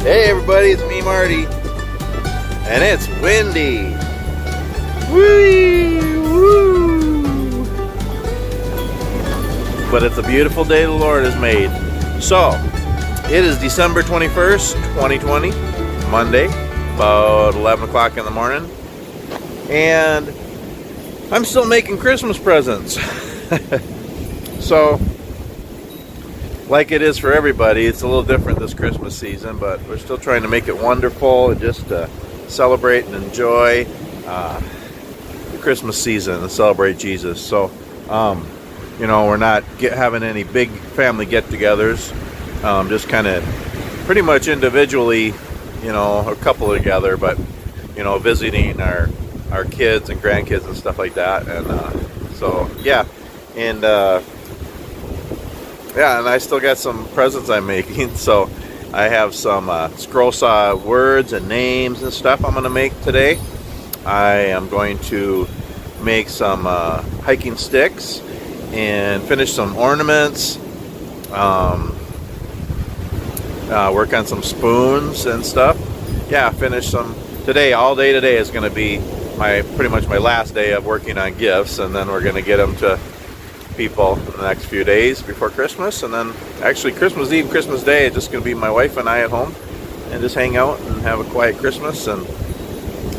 Hey everybody, it's me Marty, and it's windy. Whee! Woo! But it's a beautiful day the Lord has made. So, it is December 21st, 2020, Monday, about 11 o'clock in the morning, and I'm still making Christmas presents. So, like it is for everybody, it's a little different this Christmas season, but we're still trying to make it wonderful and just celebrate and enjoy the Christmas season and celebrate Jesus. So, you know, we're not having any big family get-togethers, just kind of pretty much individually, you know, a couple together, but, you know, visiting our kids and grandkids and stuff like that. And so, yeah, and yeah, and I still got some presents I'm making. So I have some scroll saw words and names and stuff I'm going to make today. I am going to make some hiking sticks and finish some ornaments. Work on some spoons and stuff. Yeah, finish some today. All day today is going to be pretty much my last day of working on gifts, and then we're going to get them to people in the next few days before Christmas. And then actually Christmas Eve, Christmas Day, it's just going to be my wife and I at home and just hang out and have a quiet Christmas. And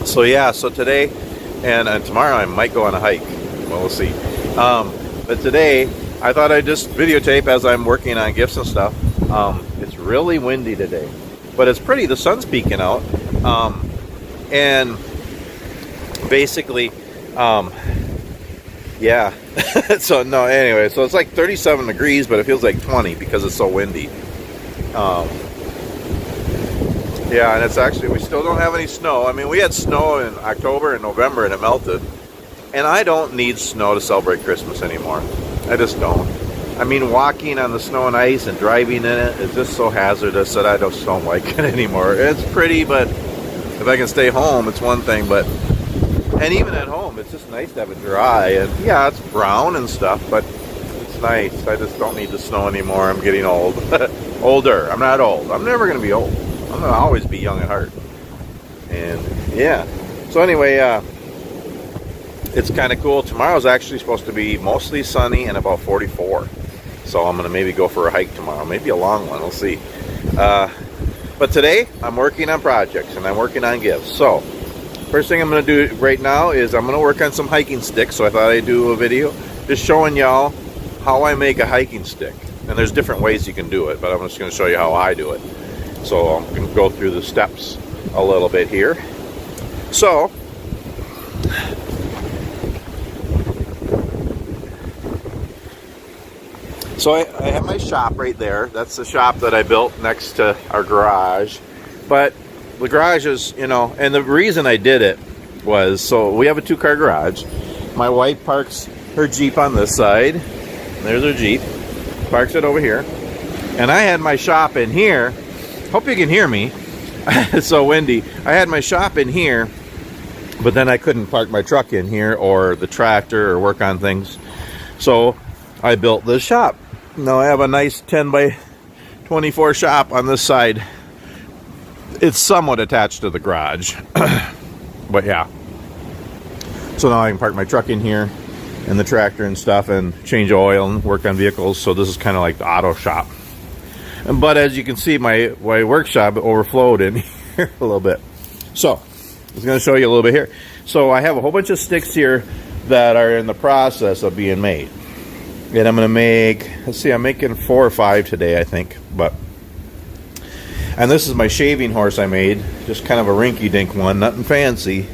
so yeah, so today and tomorrow I might go on a hike. Well, we'll see. But today I thought I'd just videotape as I'm working on gifts and stuff. It's really windy today, but it's pretty. The sun's peeking out, and basically yeah. So no, anyway, so it's like 37 degrees, but it feels like 20 because it's so windy. Yeah, and it's actually, we still don't have any snow. I mean, we had snow in October and November and it melted. And I don't need snow to celebrate Christmas anymore. I just don't. I mean, walking on the snow and ice and driving in it is just so hazardous that I just don't like it anymore. It's pretty, but if I can stay home, it's one thing, but and even at home, it's just nice to have it dry. And yeah, it's brown and stuff, but it's nice. I just don't need the snow anymore. I'm getting old. Older. I'm not old. I'm never going to be old. I'm going to always be young at heart. And yeah. So anyway, it's kind of cool. Tomorrow's actually supposed to be mostly sunny and about 44. So I'm going to maybe go for a hike tomorrow. Maybe a long one. We'll see. But today, I'm working on projects and I'm working on gifts. So first thing I'm going to do right now is I'm going to work on some hiking sticks. So I thought I'd do a video just showing y'all how I make a hiking stick. And there's different ways you can do it, but I'm just going to show you how I do it. So I'm going to go through the steps a little bit here. So I have my shop right there. That's the shop that I built next to our garage. But the garage is, you know, and the reason I did it was, so we have a 2-car garage. My wife parks her Jeep on this side. There's her Jeep. Parks it over here. And I had my shop in here. Hope you can hear me. It's so windy. I had my shop in here, but then I couldn't park my truck in here or the tractor or work on things. So I built this shop. Now I have a nice 10 by 24 shop on this side. It's somewhat attached to the garage, but yeah. So now I can park my truck in here and the tractor and stuff and change oil and work on vehicles. So this is kind of like the auto shop. But as you can see, my workshop overflowed in here a little bit. So I was going to show you a little bit here. So I have a whole bunch of sticks here that are in the process of being made. And I'm going to make, let's see, I'm making 4 or 5 today, I think. And this is my shaving horse I made. Just kind of a rinky-dink one, nothing fancy.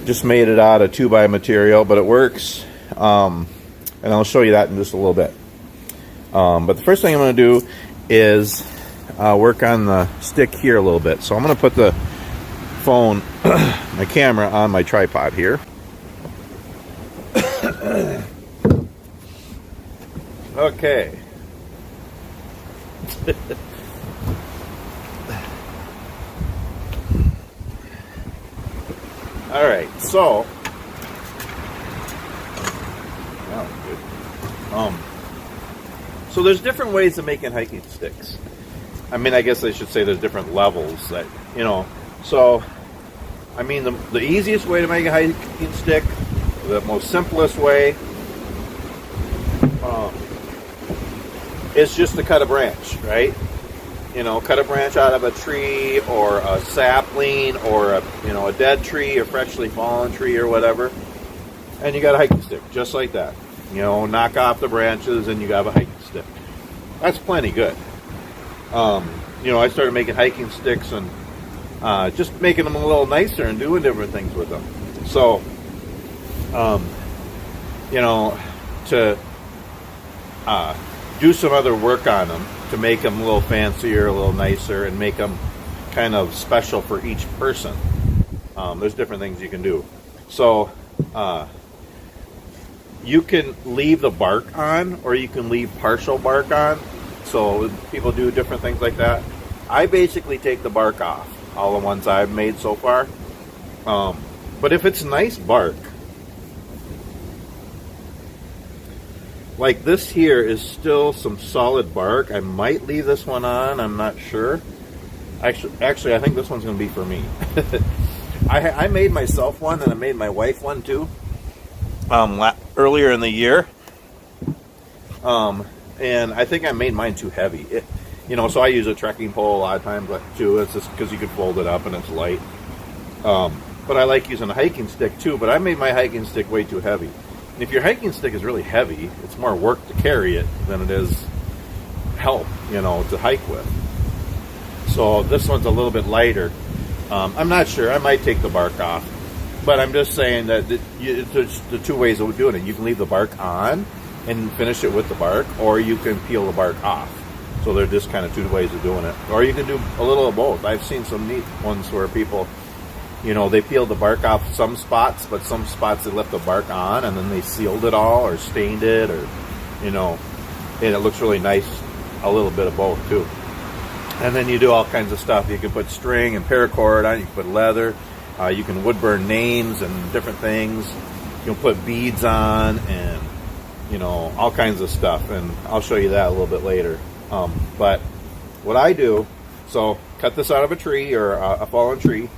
Just made it out of 2x material, but it works. And I'll show you that in just a little bit. But the first thing I'm going to do is work on the stick here a little bit. So I'm going to put the phone, my camera, on my tripod here. Okay. All right, so So there's different ways of making hiking sticks. I mean, I guess I should say there's different levels that, so, I mean, the easiest way to make a hiking stick, the most simplest way, is just to cut a branch, right? Cut a branch out of a tree or a sapling or a dead tree or freshly fallen tree or whatever, and you got a hiking stick just like that. Knock off the branches and you got a hiking stick. That's plenty good. I started making hiking sticks and just making them a little nicer and doing different things with them. So, to do some other work on them to make them a little fancier, a little nicer, and make them kind of special for each person. There's different things you can do. So, you can leave the bark on, or you can leave partial bark on. So people do different things like that. I basically take the bark off, all the ones I've made so far. But if it's nice bark, like this here is still some solid bark, I might leave this one on, I'm not sure. Actually I think this one's going to be for me. I made myself one, and I made my wife one too, earlier in the year. And I think I made mine too heavy. So I use a trekking pole a lot of times too. It's just because you can fold it up and it's light. But I like using a hiking stick too, but I made my hiking stick way too heavy. And if your hiking stick is really heavy, it's more work to carry it than it is help, to hike with. So this one's a little bit lighter. I'm not sure. I might take the bark off. But I'm just saying that there's the two ways of doing it. You can leave the bark on and finish it with the bark, or you can peel the bark off. So they're just kind of two ways of doing it. Or you can do a little of both. I've seen some neat ones where people, they peeled the bark off some spots, but some spots they left the bark on, and then they sealed it all or stained it, or, and it looks really nice, a little bit of both too. And then you do all kinds of stuff. You can put string and paracord on, you can put leather, you can wood burn names and different things. You can put beads on and, all kinds of stuff. And I'll show you that a little bit later. But what I do, so cut this out of a tree or a fallen tree,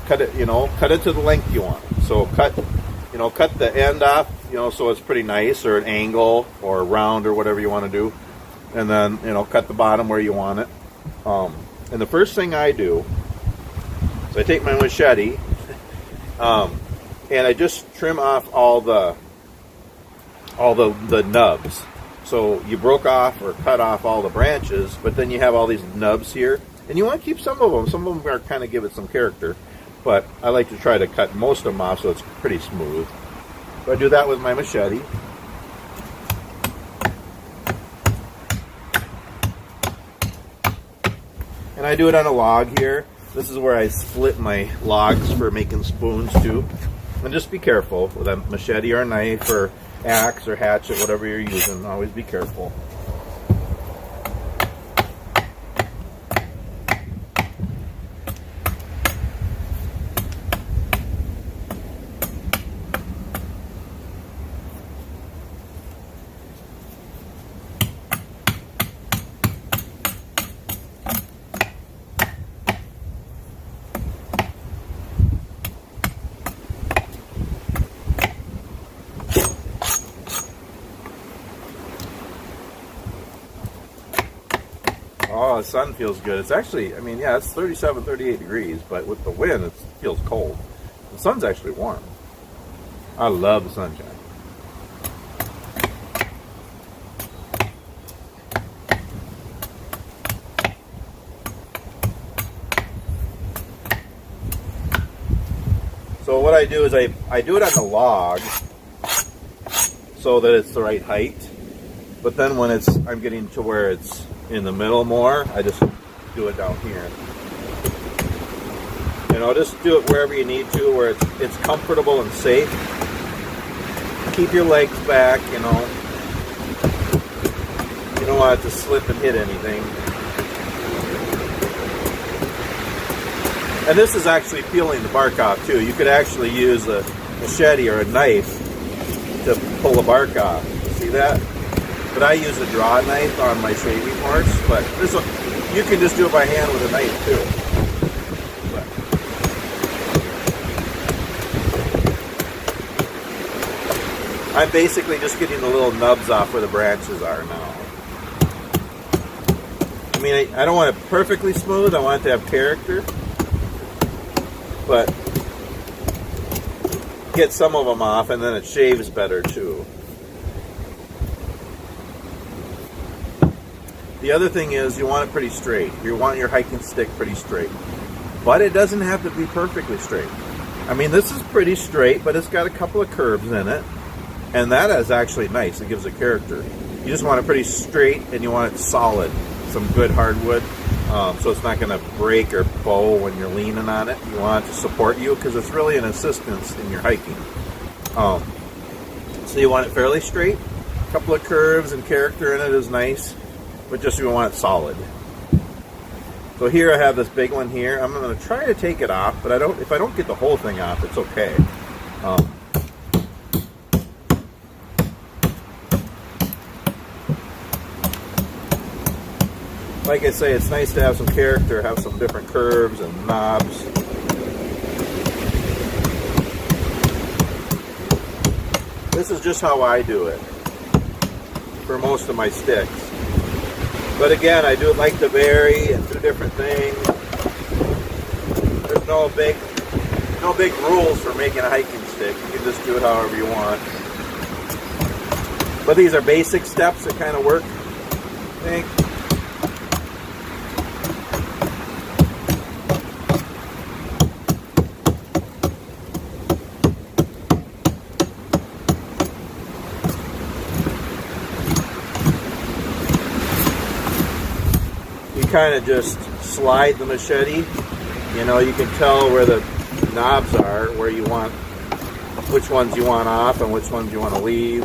cut it to the length you want. So cut the end off, so it's pretty nice, or an angle or round or whatever you want to do. And then, cut the bottom where you want it. And the first thing I do is I take my machete, and I just trim off all the nubs. So you broke off or cut off all the branches, but then you have all these nubs here, and you want to keep some of them. Some of them are kind of give it some character, but I like to try to cut most of them off so it's pretty smooth. So I do that with my machete. And I do it on a log here. This is where I split my logs for making spoons too. And just be careful with a machete or a knife or axe or hatchet, whatever you're using. Always be careful. Oh, the sun feels good. It's actually, it's 37, 38 degrees, but with the wind, it feels cold. The sun's actually warm. I love the sunshine. So what I do is I do it on the log so that it's the right height. But then when I'm getting to where it's in the middle more, I just do it down here. Just do it wherever you need to, where it's comfortable and safe. Keep your legs back, You don't want it to slip and hit anything. And this is actually peeling the bark off too. You could actually use a machete or a knife to pull the bark off. See that? but I use a draw knife on my shaving horse. But this you can just do it by hand with a knife too. But I'm basically just getting the little nubs off where the branches are now. I mean, I don't want it perfectly smooth. I want it to have character, but get some of them off, and then it shaves better too. The other thing is you want it pretty straight. You want your hiking stick pretty straight. But it doesn't have to be perfectly straight. I mean, this is pretty straight, but it's got a couple of curves in it. And that is actually nice. It gives it character. You just want it pretty straight, and you want it solid. Some good hardwood. So it's not going to break or bow when you're leaning on it. You want it to support you because it's really an assistance in your hiking. So you want it fairly straight. A couple of curves and character in it is nice. But just you want it solid. So here I have this big one here. I'm going to try to take it off, but if I don't get the whole thing off, it's okay. Like I say, it's nice to have some character, have some different curves and knobs. This is just how I do it for most of my sticks. But again, I do like to vary and do different things. There's no big rules for making a hiking stick. You can just do it however you want. But these are basic steps that kind of work, I think. Kind of just slide the machete. You know, you can tell where the knobs are, where you want, which ones you want off and which ones you want to leave.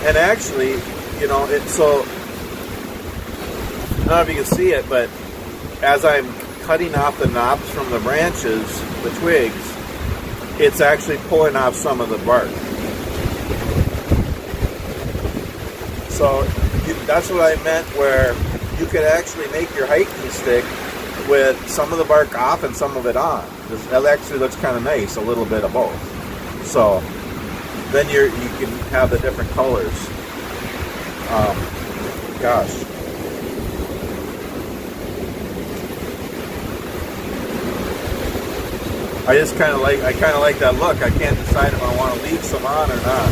And actually, you know, so I don't know if you can see it, but as I'm cutting off the knobs from the branches, the twigs, it's actually pulling off some of the bark. So that's what I meant, where you could actually make your hiking stick with some of the bark off and some of it on. That actually looks kind of nice, a little bit of both. So then you can have the different colors. Gosh. I kind of like that look. I can't decide if I want to leave some on or not.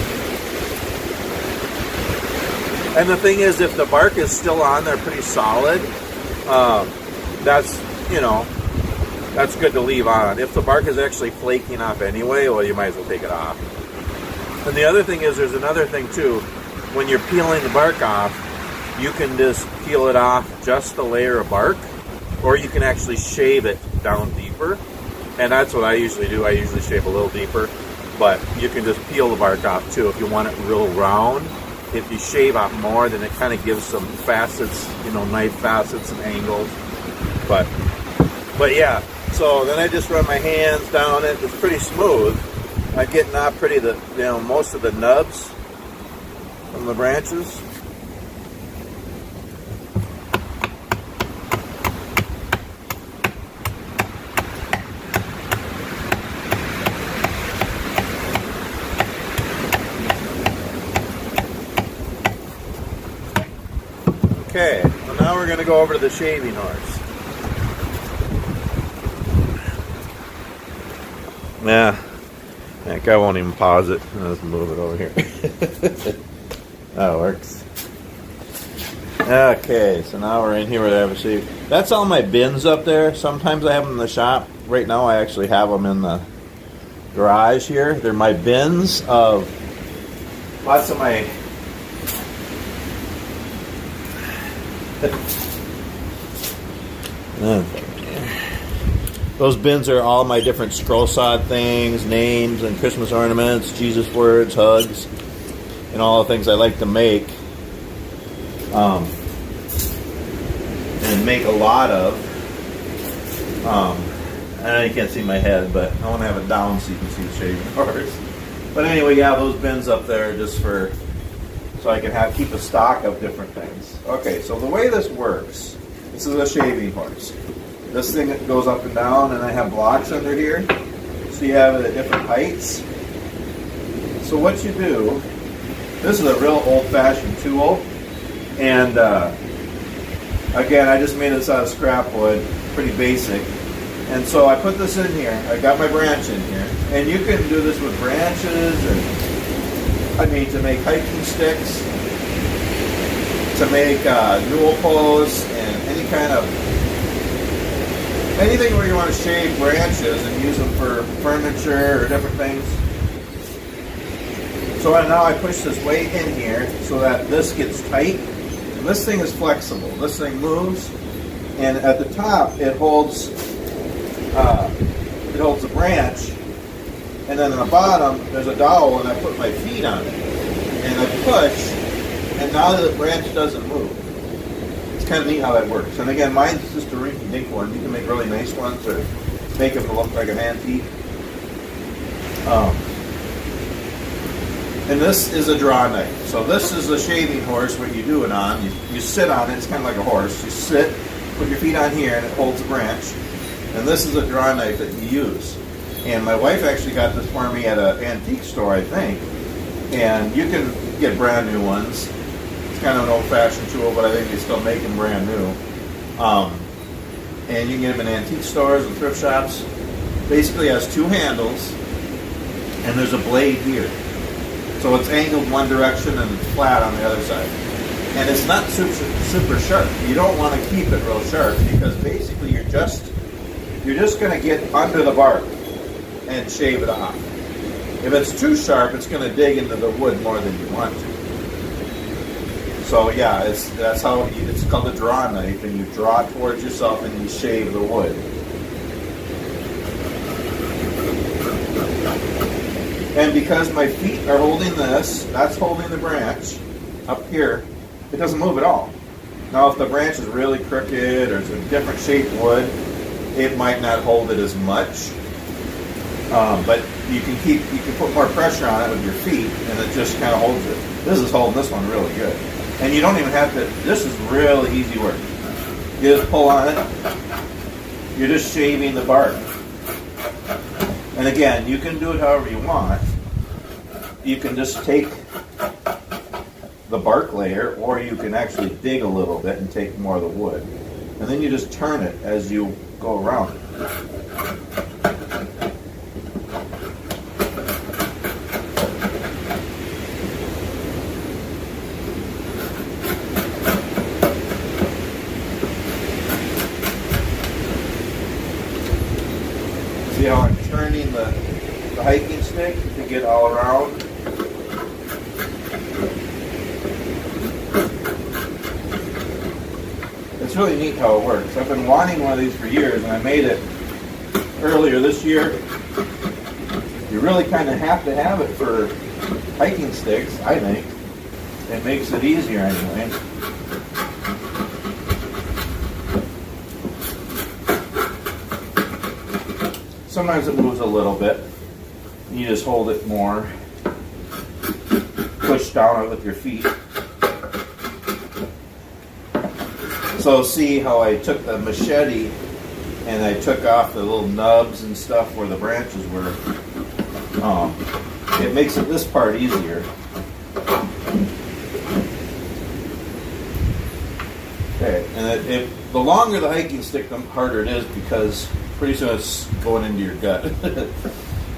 And the thing is, if the bark is still on there pretty solid, that's good to leave on. If the bark is actually flaking off anyway, well, you might as well take it off. And the other thing is, there's another thing too. When you're peeling the bark off, you can just peel it off just a layer of bark, or you can actually shave it down deeper. And that's what I usually do. I usually shave a little deeper, but you can just peel the bark off too if you want it real round. If you shave off more, then it kind of gives some facets, knife facets and angles. But yeah, so then I just run my hands down it. It's pretty smooth. I'm getting off most of the nubs from the branches. Okay, so now we're going to go over to the shaving horse. Yeah, that guy won't even pause it. I'll just move it over here. That works. Okay, so now we're in here where they have a shave. That's all my bins up there. Sometimes I have them in the shop. Right now I actually have them in the garage here. They're my bins of lots of my those bins are all my different scroll sod things, names, and Christmas ornaments, Jesus words, hugs. all the things I like to make, and make a lot of. And you can't see my head, but I want to have it down so you can see the shaving horse. But anyway, yeah, those bins up there just for so I can keep a stock of different things. Okay, so the way this works, this is a shaving horse. This thing goes up and down, and I have blocks under here, so you have it at different heights. So what you do, this is a real old-fashioned tool, and again, I just made this out of scrap wood, pretty basic. And so I put this in here. I got my branch in here, and you can do this with branches, and I mean to make hiking sticks, to make newel posts, and anything where you want to shave branches and use them for furniture or different things. So now I push this weight in here so that this gets tight. And this thing is flexible. This thing moves, and at the top it holds the branch, and then on the bottom there's a dowel, and I put my feet on it, and I push, and now the branch doesn't move. It's kind of neat how that works. And again, mine's just a rinky-dink one. You can make really nice ones or make them look like an antique. And this is a draw knife. So this is a shaving horse. What you do it on, you sit on it. It's kind of like a horse. You sit, put your feet on here, and it holds the branch. And this is a draw knife that you use. And my wife actually got this for me at an antique store, I think. And you can get brand new ones. It's kind of an old-fashioned tool, but I think they still make them brand new. And you can get them in antique stores and thrift shops. Basically it has two handles, and there's a blade here. So it's angled one direction and it's flat on the other side. And it's not super sharp. You don't want to keep it real sharp, because basically you're just going to get under the bark and shave it off. If it's too sharp, it's going to dig into the wood more than you want to. So yeah, that's how it's called a draw knife, and you draw towards yourself and you shave the wood. And because my feet are holding this, that's holding the branch up here, it doesn't move at all. Now if the branch is really crooked or it's a different shaped wood, it might not hold it as much. But you can put more pressure on it with your feet, and it just kind of holds it. This is holding this one really good. And you don't even have to, this is really easy work. You just pull on it, you're just shaving the bark. And again, you can do it however you want. You can just take the bark layer, or you can actually dig a little bit and take more of the wood. And then you just turn it as you go around it. See how I'm turning the hiking stick to get all around? It's really neat how it works. I've been wanting one of these for years, and I made it earlier this year. You really kind of have to have it for hiking sticks, I think. It makes it easier anyway. Sometimes it moves a little bit. You just hold it more. Push down on it with your feet. So see how I took the machete and I took off the little nubs and stuff where the branches were. It makes this part easier. Okay, and the longer the hiking stick, the harder it is, because pretty soon it's going into your gut.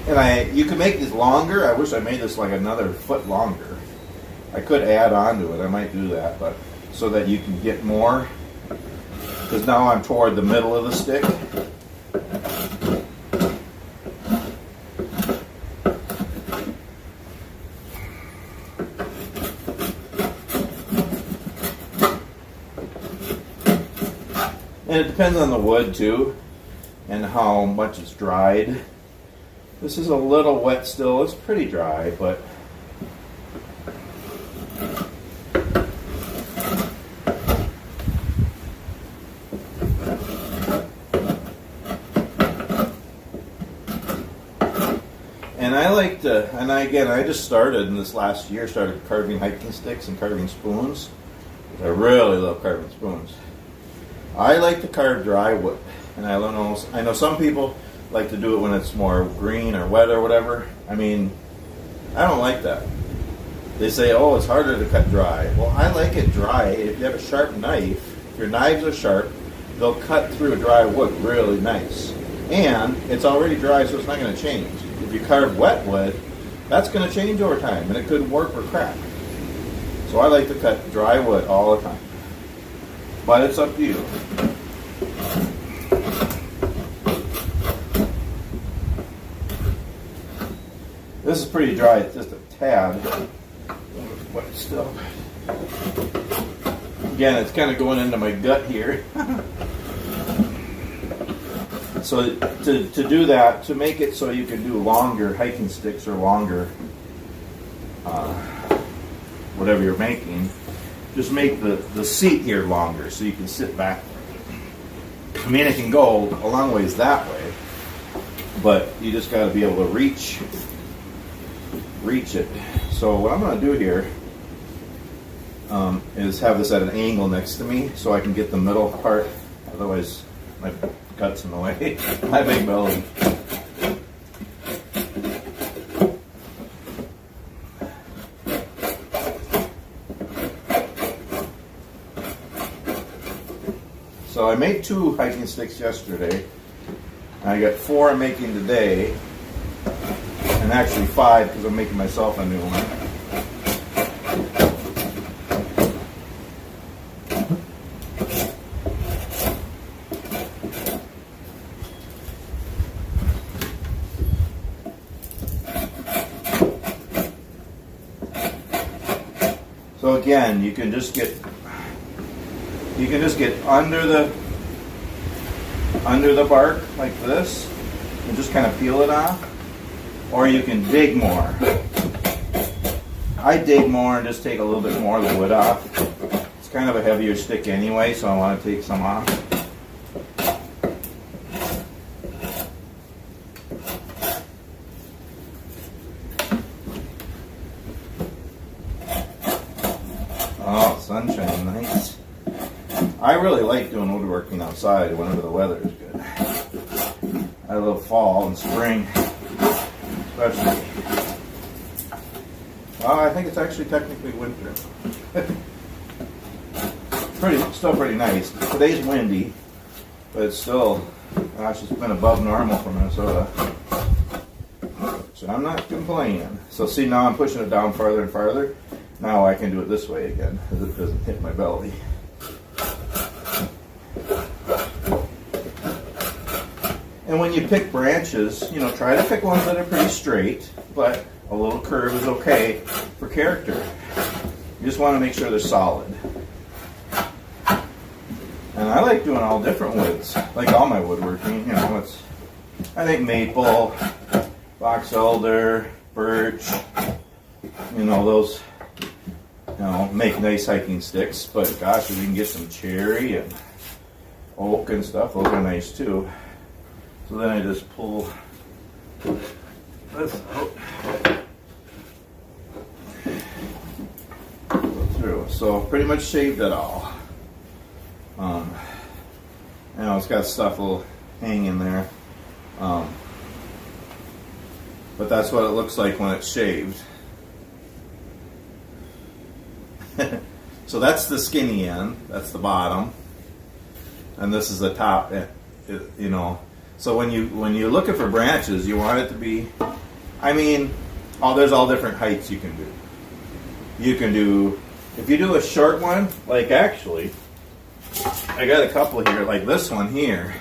And you can make these longer. I wish I made this like another foot longer. I could add on to it. I might do that, but so that you can get more. Because now I'm toward the middle of the stick. And it depends on the wood too, and how much it's dried. This is a little wet still. It's pretty dry, but like to, and I just started in this last year, started carving hiking sticks and carving spoons. I really love carving spoons. I like to carve dry wood, and I know some people like to do it when it's more green or wet or whatever. I mean, I don't like that. They say, oh, it's harder to cut dry. Well, I like it dry. If you have a sharp knife, if your knives are sharp, they'll cut through dry wood really nice. And it's already dry, so it's not going to change. If you carve wet wood, that's going to change over time, and it could warp or crack. So I like to cut dry wood all the time. But it's up to you. This is pretty dry, it's just a tad. But still. Again, it's kind of going into my gut here. So to do that, to make it so you can do longer hiking sticks or longer whatever you're making, just make the seat here longer so you can sit back. I mean, it can go a long ways that way, but you just got to be able to reach it. So what I'm going to do here is have this at an angle next to me so I can get the middle part. Otherwise, my gut's in the way. My big belly. So I made 2 hiking sticks yesterday. I got 4 I'm making today, and actually 5 because I'm making myself a new one. So again, you can just get under the bark like this and just kind of peel it off, or you can dig more. I dig more and just take a little bit more of the wood off. It's kind of a heavier stick anyway, so I want to take some off. Oh, sunshine, nice. I really like doing woodworking outside whenever the weather is good. I love fall and spring, especially. Well, I think it's actually technically winter. Still pretty nice. Today's windy, but it's still, gosh, it's been above normal for Minnesota. So I'm not complaining. So see, now I'm pushing it down farther and farther. Now I can do it this way again, because it doesn't hit my belly. And when you pick branches, try to pick ones that are pretty straight, but a little curve is okay for character. You just want to make sure they're solid. And I like doing all different woods, like all my woodworking. I think maple, box elder, birch, those, make nice hiking sticks. But gosh, if you can get some cherry and oak and stuff, those are nice too. So then I just pull this out. Go through. So pretty much shaved it all. It's got stuff will hang in there. But that's what it looks like when it's shaved. So that's the skinny end. That's the bottom. And this is the top, So when you're looking for branches, you want it to be, there's all different heights you can do. You can do, if you do a short one, like actually, I got a couple here, like this one here.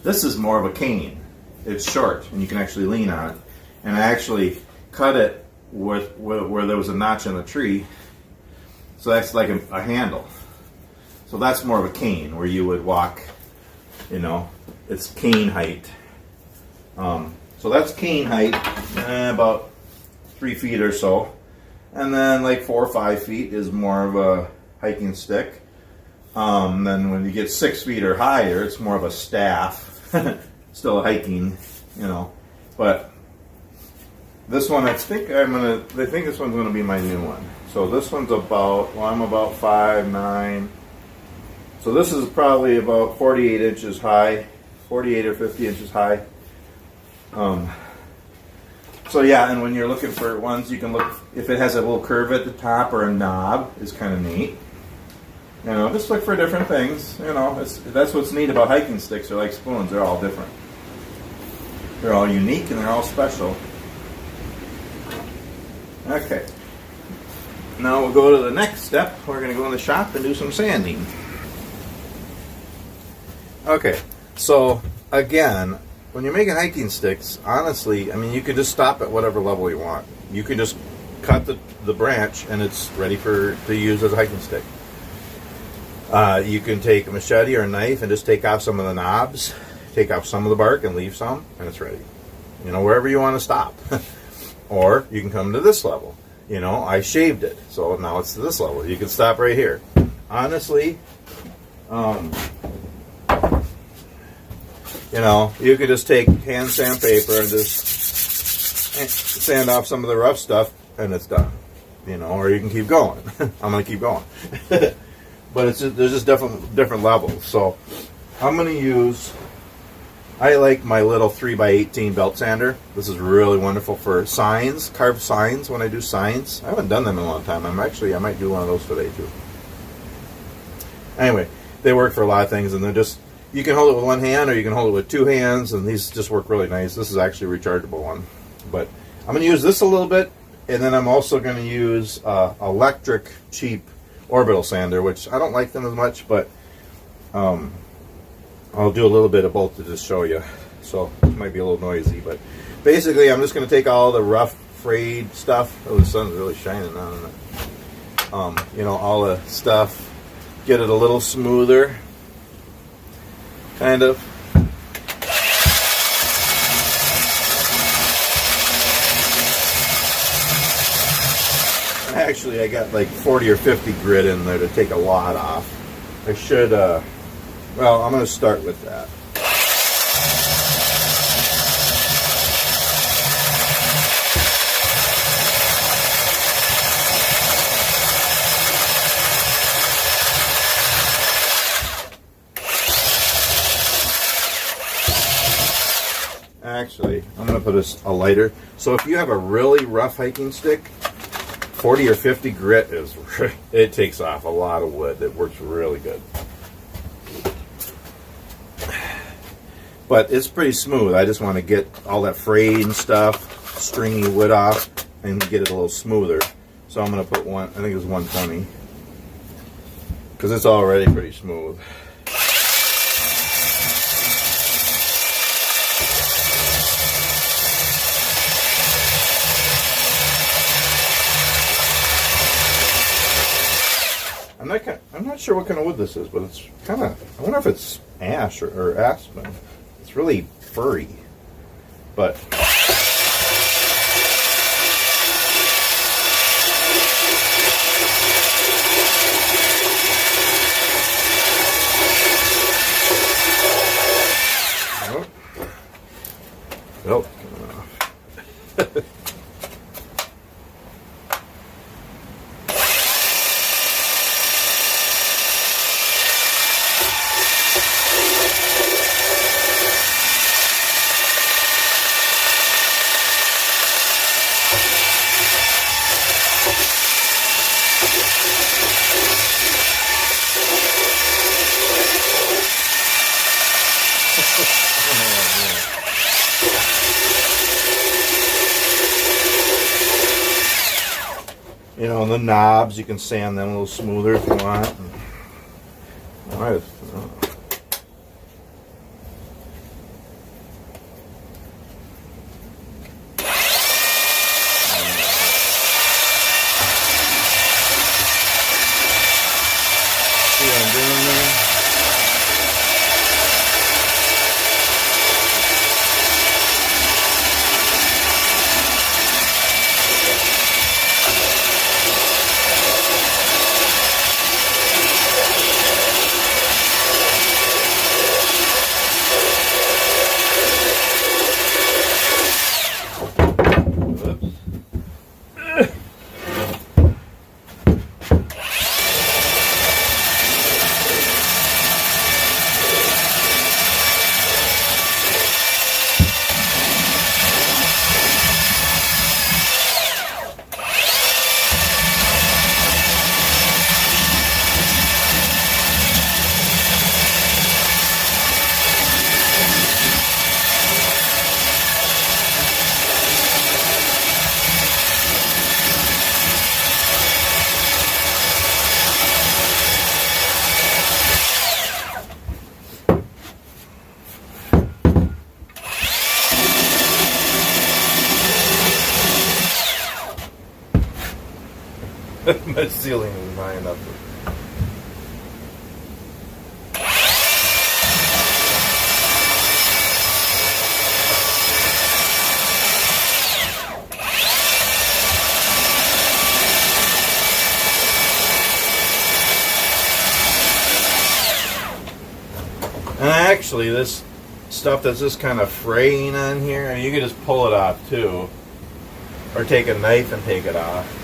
This is more of a cane. It's short, and you can actually lean on it. And I actually cut it where there was a notch in the tree. So that's like a handle. So that's more of a cane, where you would walk, it's cane height. So that's cane height, about 3 feet or so. And then like 4 or 5 feet is more of a hiking stick. Then when you get 6 feet or higher, it's more of a staff. Still a hiking, But This one, I think this one's gonna be my new one. So this one's about, well, I'm about 5'9". So this is probably about 48 inches high, 48 or 50 inches high. So yeah, and when you're looking for ones, you can look, if it has a little curve at the top or a knob, is kind of neat. You know, just look for different things. You know, that's what's neat about hiking sticks. They're like spoons. They're all different. They're all unique and they're all special. Okay. Now we'll go to the next step. We're going to go in the shop and do some sanding. Okay, so again, when you're making hiking sticks, honestly, I mean, you could just stop at whatever level you want. You can just cut the branch and it's ready to use as a hiking stick. You can take a machete or a knife and just take off some of the knobs, take off some of the bark and leave some, and it's ready. You know, wherever you want to stop. Or you can come to this level. You know, I shaved it, so now it's to this level. You can stop right here. Honestly, you know, you could just take hand sandpaper and just sand off some of the rough stuff, and it's done. You know, or you can keep going. I'm going to keep going. But there's just different levels. So I'm going to use, I like my little 3x18 belt sander. This is really wonderful for signs, carved signs when I do signs. I haven't done them in a long time. I might do one of those today too. Anyway, they work for a lot of things, and they're just, you can hold it with one hand or you can hold it with two hands, and these just work really nice. This is actually a rechargeable one. But I'm going to use this a little bit, and then I'm also going to use electric cheap orbital sander, which I don't like them as much, but I'll do a little bit of both to just show you. So it might be a little noisy, but basically I'm just going to take all the rough, frayed stuff. Oh, the sun's really shining now, isn't it? You know, all the stuff, get it a little smoother, kind of. Actually, I got like 40 or 50 grit in there to take a lot off. I should, well, I'm going to start with that. Actually, I'm going to put a lighter. So if you have a really rough hiking stick, 40 or 50 grit it takes off a lot of wood. It works really good. But it's pretty smooth. I just want to get all that frayed and stuff, stringy wood off, and get it a little smoother. So I'm going to put one, I think it's 120, because it's already pretty smooth. I'm not sure what kind of wood this is, but it's kind of, I wonder if it's ash or aspen. It's really furry, but oh, coming off. You know, and the knobs, you can sand them a little smoother if you want. All right. See what I'm doing there? My ceiling is high enough. And actually, this stuff that's just kind of fraying on here, I mean, you can just pull it off too, or take a knife and take it off.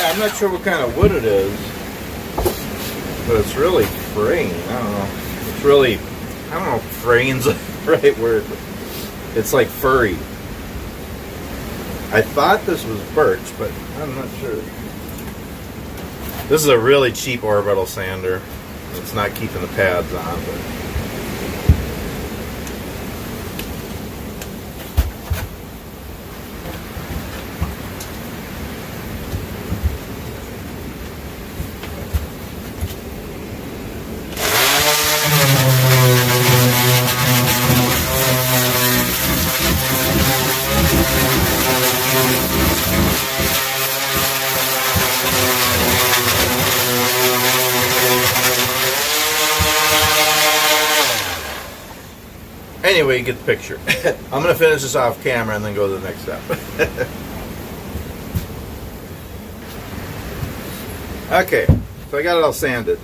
I'm not sure what kind of wood it is, but it's really fraying. I don't know. It's really, I don't know if fraying's the right word, but it's like furry. I thought this was birch, but I'm not sure. This is a really cheap orbital sander. It's not keeping the pads on, but anyway, you get the picture. I'm going to finish this off camera and then go to the next step. Okay, so I got it all sanded.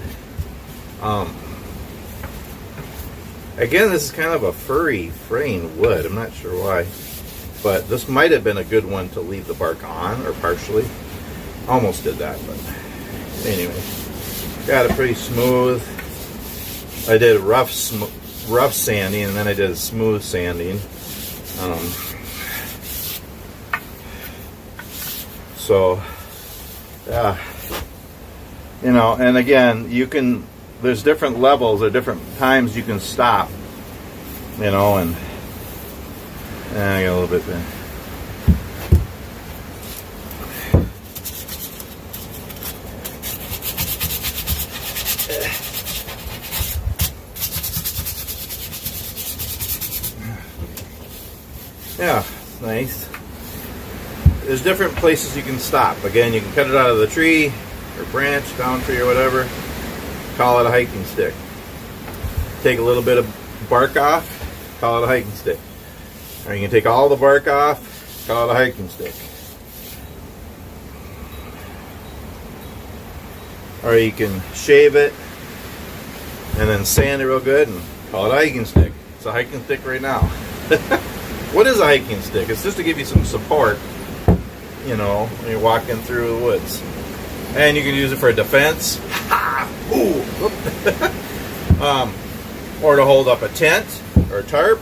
Again, this is kind of a furry, fraying wood. I'm not sure why. But this might have been a good one to leave the bark on, or partially. Almost did that, but anyway. Got it pretty smooth. I did rough sanding, and then I did smooth sanding. So, yeah. You know, and again, you can, there's different levels or different times you can stop, you know, and I got a little bit there. Yeah, nice. There's different places you can stop. Again, you can cut it out of the tree or branch, down tree or whatever. Call it a hiking stick. Take a little bit of bark off, call it a hiking stick. Or you can take all the bark off, call it a hiking stick. Or you can shave it and then sand it real good and call it a hiking stick. It's a hiking stick right now. What is a hiking stick? It's just to give you some support, you know, when you're walking through the woods. And you can use it for defense. Or to hold up a tent or a tarp.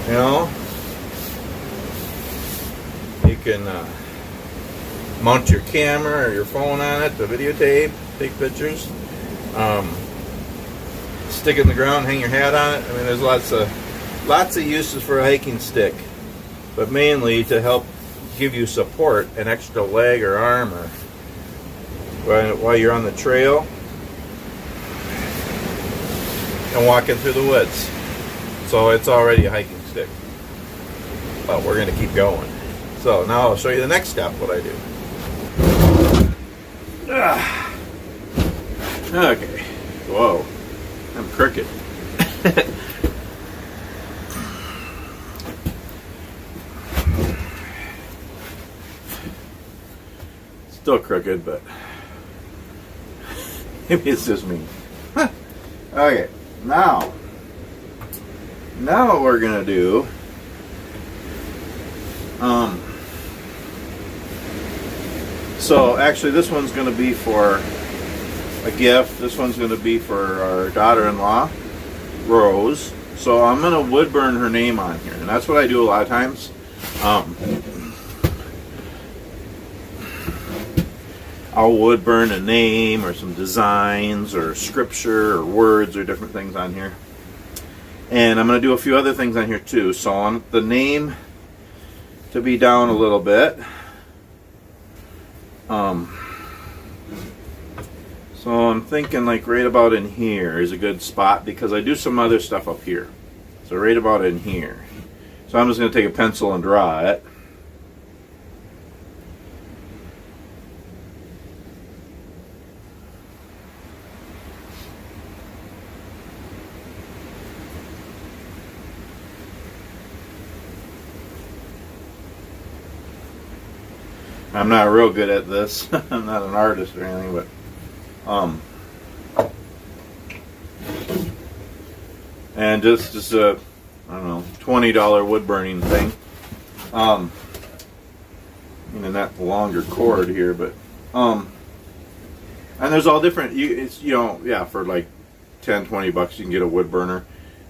You know, you can mount your camera or your phone on it to videotape, take pictures. Stick it in the ground, hang your hat on it. I mean, there's lots of uses for a hiking stick, but mainly to help give you support, an extra leg or arm, or while you're on the trail and walking through the woods. So it's already a hiking stick, but we're going to keep going. So now I'll show you the next step, what I do. Okay. Whoa. I'm crooked. Still crooked, but maybe it's just me. Okay, now what we're gonna do, so actually this one's gonna be for a gift. This one's gonna be for our daughter-in-law, Rose. So I'm gonna wood burn her name on here, and that's what I do a lot of times. Um, I'll wood burn a name or some designs or scripture or words or different things on here. And I'm going to do a few other things on here too. So I want the name to be down a little bit. So I'm thinking like right about in here is a good spot because I do some other stuff up here. So right about in here. So I'm just going to take a pencil and draw it. I'm not real good at this. I'm not an artist or anything, but and just a, I don't know, $20 wood burning thing. And that longer cord here, but and there's all different. Yeah, for like $10-20 you can get a wood burner,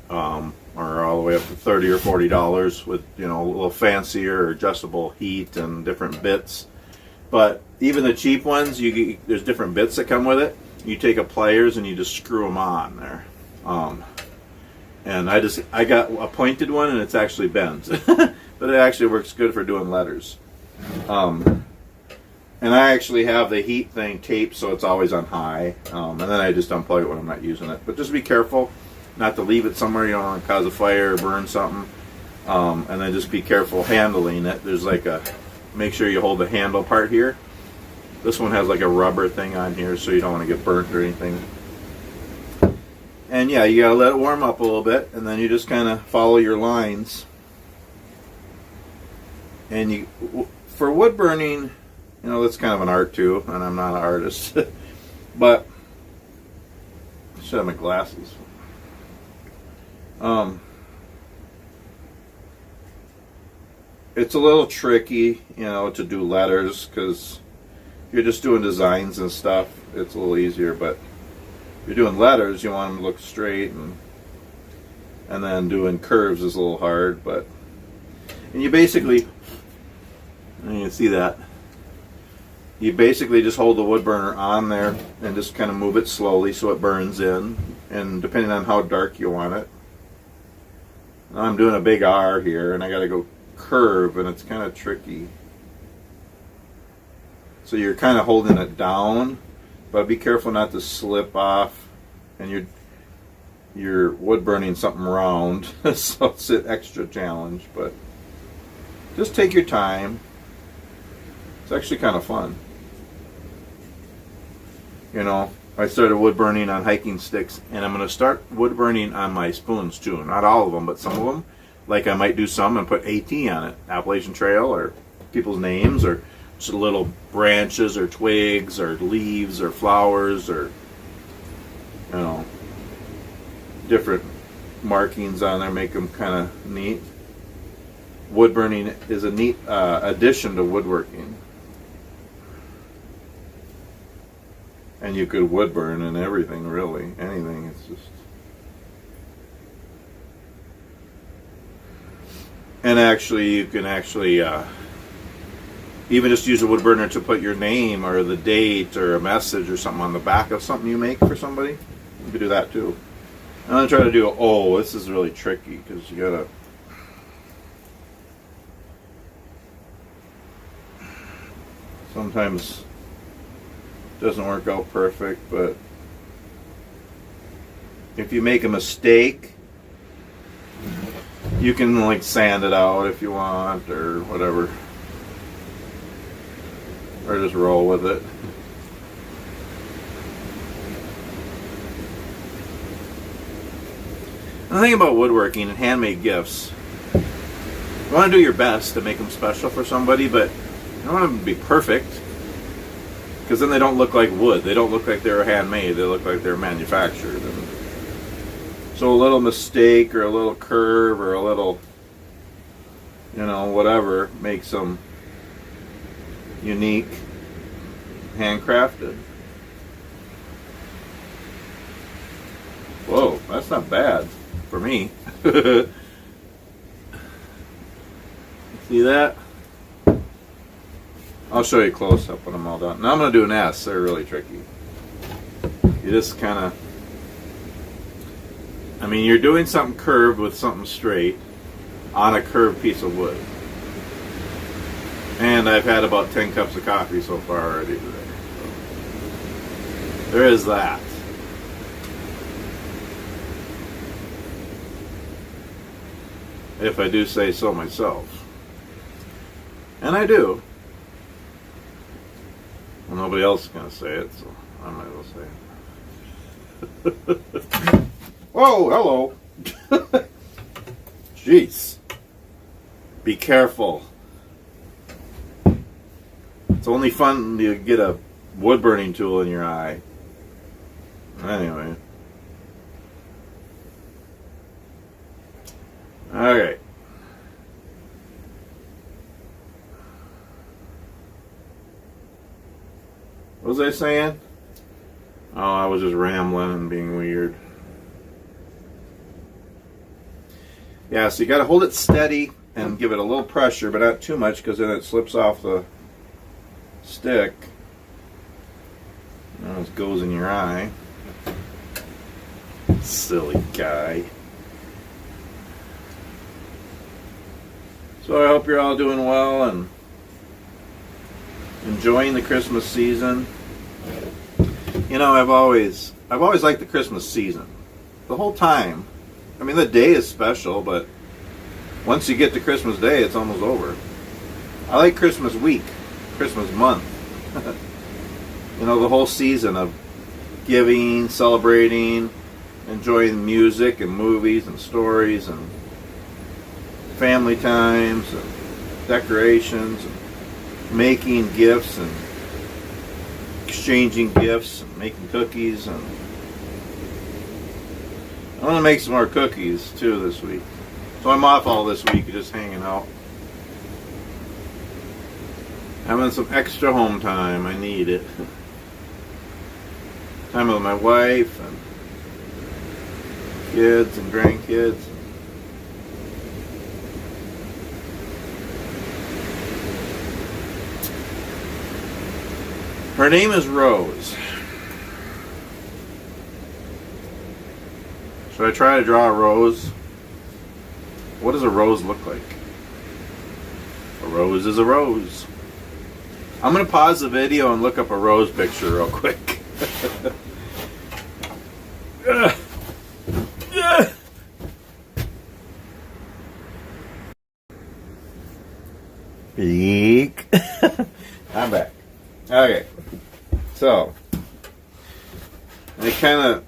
or all the way up to $30 or $40 with a little fancier or adjustable heat and different bits. But even the cheap ones, there's different bits that come with it. You take a pliers and you just screw them on there. And I got a pointed one and it's actually bent, but it actually works good for doing letters. And I actually have the heat thing taped so it's always on high, and then I just unplug it when I'm not using it. But just be careful not to leave it somewhere you don't want to cause a fire or burn something. And then just be careful handling it. There's like make sure you hold the handle part here. This one has like a rubber thing on here so you don't want to get burnt or anything. And yeah, you gotta let it warm up a little bit, and then you just kind of follow your lines. And for wood burning, that's kind of an art too, and I'm not an artist. But I should have my glasses. It's a little tricky, to do letters, because if you're just doing designs and stuff, it's a little easier. But if you're doing letters, you want them to look straight, and then doing curves is a little hard. And you basically, you can see that. You basically just hold the wood burner on there and just kind of move it slowly so it burns in, and depending on how dark you want it. Now I'm doing a big R here, and I got to go curve, and it's kind of tricky. So you're kind of holding it down, but be careful not to slip off, and you're wood burning something round, so it's an extra challenge. But just take your time. It's actually kind of fun. I started wood burning on hiking sticks, and I'm going to start wood burning on my spoons too. Not all of them, but some of them. Like I might do some and put AT on it, Appalachian Trail, or people's names, or just little branches or twigs or leaves or flowers, or different markings on there, make them kind of neat. Wood burning is a neat addition to woodworking. And you could wood burn and everything, really. Anything. It's just... And actually, you can even just use a wood burner to put your name or the date or a message or something on the back of something you make for somebody. You could do that too. I'm going to try to do this is really tricky because you got to... Sometimes it doesn't work out perfect, but if you make a mistake, you can sand it out if you want or whatever, or just roll with it. The thing about woodworking and handmade gifts, you want to do your best to make them special for somebody, but you don't want them to be perfect, because then they don't look like wood. They don't look like they're handmade. They look like they're manufactured. And so a little mistake or a little curve or a little, whatever makes them unique, handcrafted. Whoa, that's not bad for me. It's See that? I'll show you close up when I'm all done. Now I'm going to do an S. They're really tricky. You just kind of, I mean, you're doing something curved with something straight on a curved piece of wood. And I've had about 10 cups of coffee so far already today. So there is that. If I do say so myself. And I do. Well, nobody else is going to say it, so I might as well say it. Whoa, hello. Jeez. Be careful. It's only fun to get a wood burning tool in your eye. Anyway. Alright. What was I saying? Oh, I was just rambling and being weird. Yeah, so you got to hold it steady and give it a little pressure, but not too much because then it slips off the stick. And it goes in your eye. Silly guy. So I hope you're all doing well and enjoying the Christmas season. You know, I've always liked the Christmas season. The whole time. I mean, the day is special, but once you get to Christmas Day, it's almost over. I like Christmas week, Christmas month. You know, the whole season of giving, celebrating, enjoying music and movies and stories and family times and decorations and making gifts and exchanging gifts and making cookies. And I want to make some more cookies too this week. So I'm off all this week, just hanging out. Having some extra home time. I need it. Time with my wife and kids and grandkids. Her name is Rose. Should I try to draw a rose? What does a rose look like? A rose is a rose. I'm going to pause the video and look up a rose picture real quick. Eek. I'm back. Okay. So, I kind of,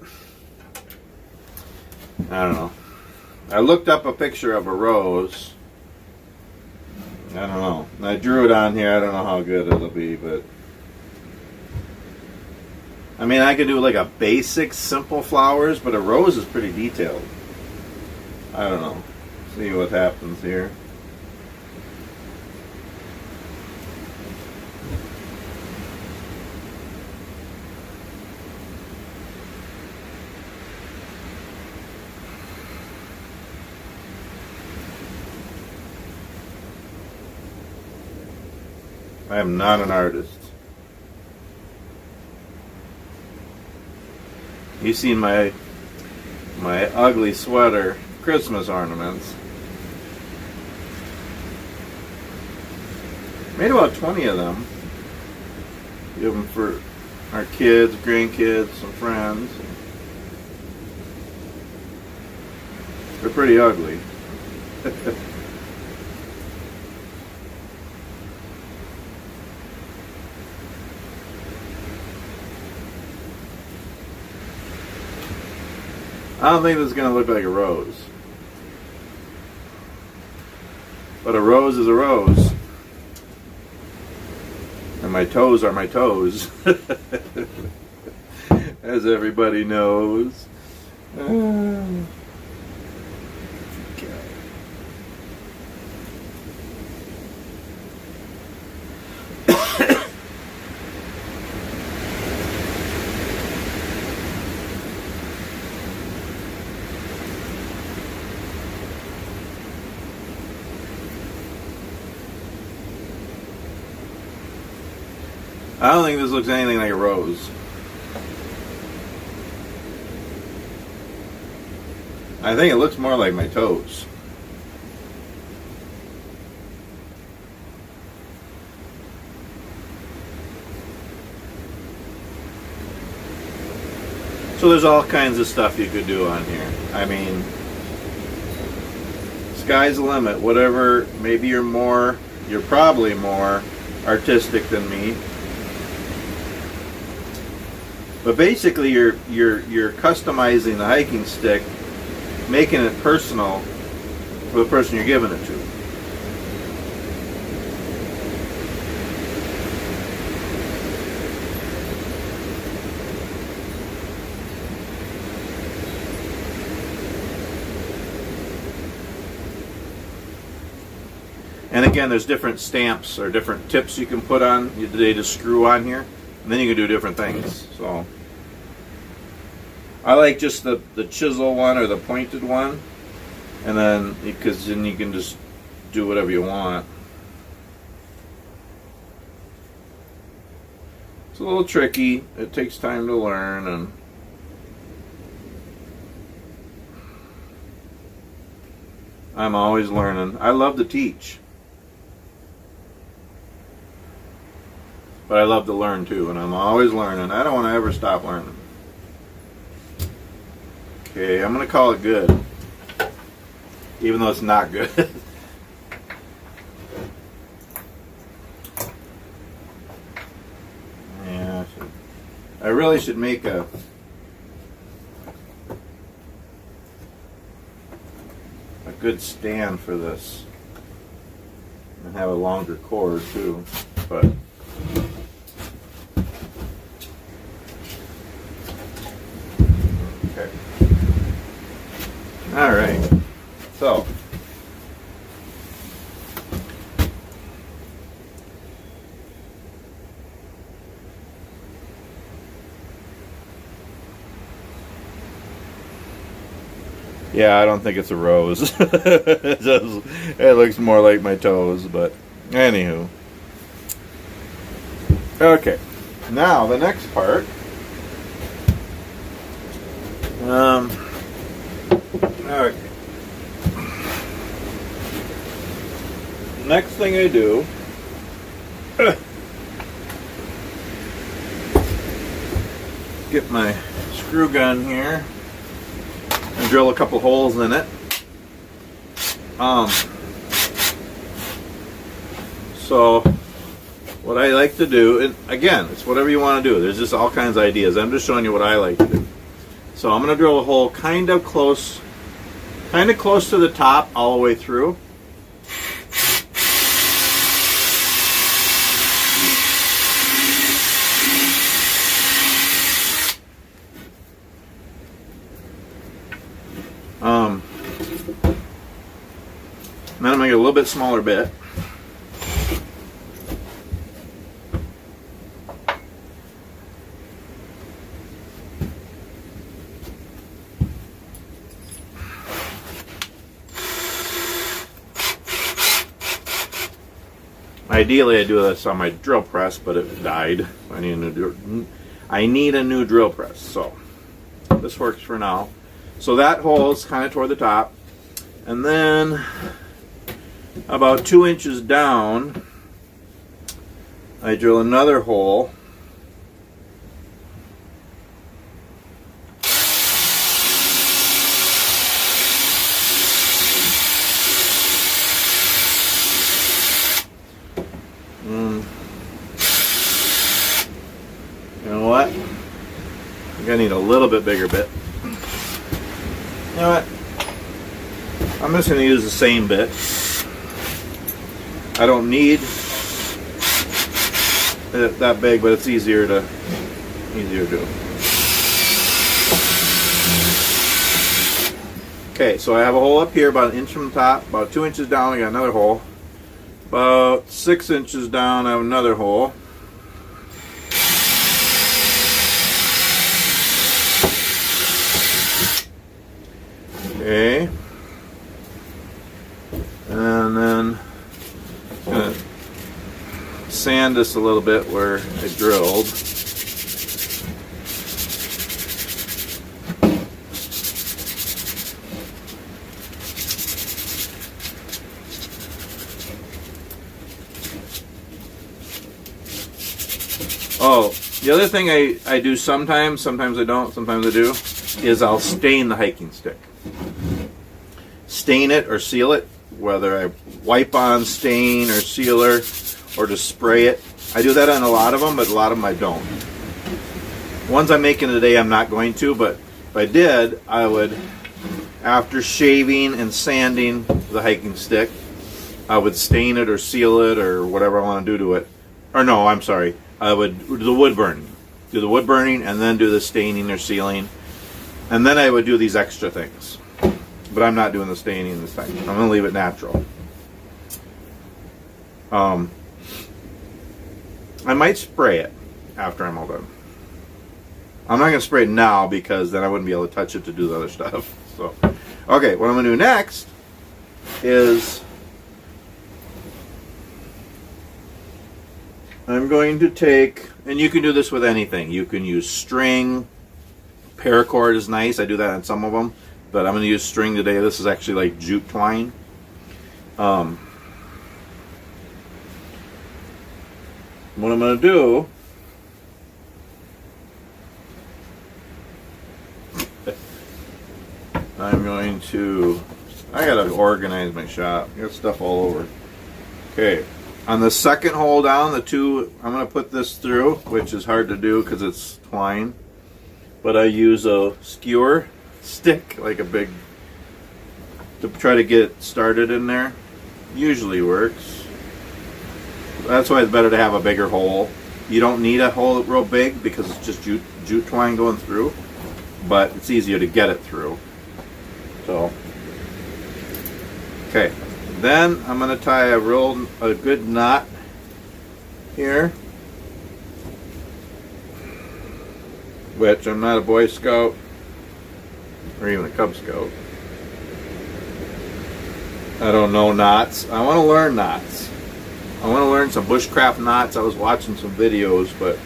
I don't know. I looked up a picture of a rose. I don't know. I drew it on here. I don't know how good it'll be, but I mean, I could do like a basic, simple flowers, but a rose is pretty detailed. I don't know. See what happens here. I am not an artist. You've seen my ugly sweater Christmas ornaments. Made about 20 of them. Give them for our kids, grandkids, and friends. They're pretty ugly. I don't think this is going to look like a rose. But a rose is a rose. And my toes are my toes. As everybody knows. I don't think this looks anything like a rose. I think it looks more like my toes. So there's all kinds of stuff you could do on here. I mean, sky's the limit. Whatever, maybe you're probably more artistic than me. But basically you're customizing the hiking stick, making it personal for the person you're giving it to. And again, there's different stamps or different tips you can put on. They just screw on here, and then you can do different things. So I like just the chisel one or the pointed one, and then because then you can just do whatever you want. It's a little tricky. It takes time to learn, and I'm always learning. I love to teach, but I love to learn too, and I'm always learning. I don't want to ever stop learning. Okay, I'm going to call it good, even though it's not good. Yeah, I really should make a good stand for this and have a longer cord too, but okay. All right, so yeah, I don't think it's a rose. It looks more like my toes, but anywho. Okay, now the next part. Okay. Next thing I do. Get my screw gun here. And drill a couple holes in it. So what I like to do, and again, it's whatever you want to do. There's just all kinds of ideas. I'm just showing you what I like to do. So I'm going to drill a hole kind of close to the top all the way through. Then I'm going to get a little bit smaller bit. Ideally, I do this on my drill press, but it died. I need a new drill press, so this works for now. So that hole is kind of toward the top, and then about 2 inches down, I drill another hole. You know what? I think I need a little bit bigger bit. You know what? I'm just going to use the same bit. I don't need it that big, but it's easier to do. Okay, so I have a hole up here about 1 inch from the top, about 2 inches down I got another hole. About 6 inches down I have another hole. Okay. And then sand this a little bit where I drilled. Oh, the other thing I do sometimes I don't, sometimes I do, is I'll stain the hiking stick. Stain it or seal it, whether I wipe on stain or sealer or just spray it. I do that on a lot of them, but a lot of them I don't. Ones I'm making today I'm not going to, but if I did, I would, after shaving and sanding the hiking stick, I would stain it or seal it or whatever I want to do to it. Or no, I'm sorry. I would do the wood burning. Do the wood burning and then do the staining or sealing. And then I would do these extra things. But I'm not doing the staining this time. I'm going to leave it natural. I might spray it after I'm all done. I'm not going to spray it now because then I wouldn't be able to touch it to do the other stuff. So, okay, what I'm going to do next is I'm going to take, and you can do this with anything. You can use string. Paracord is nice. I do that on some of them. But I'm going to use string today. This is actually like jute twine. What I'm going to do I got to organize my shop. I got stuff all over. Okay. On the second hole down, the two, I'm going to put this through, which is hard to do because it's twine. But I use a skewer stick, like a big, to try to get it started in there. Usually works. That's why it's better to have a bigger hole. You don't need a hole real big because it's just jute twine going through, but it's easier to get it through. So, okay. Then I'm going to tie a good knot here, which I'm not a Boy Scout or even a Cub Scout. I don't know knots. I want to learn knots. I want to learn some bushcraft knots. I was watching some videos, but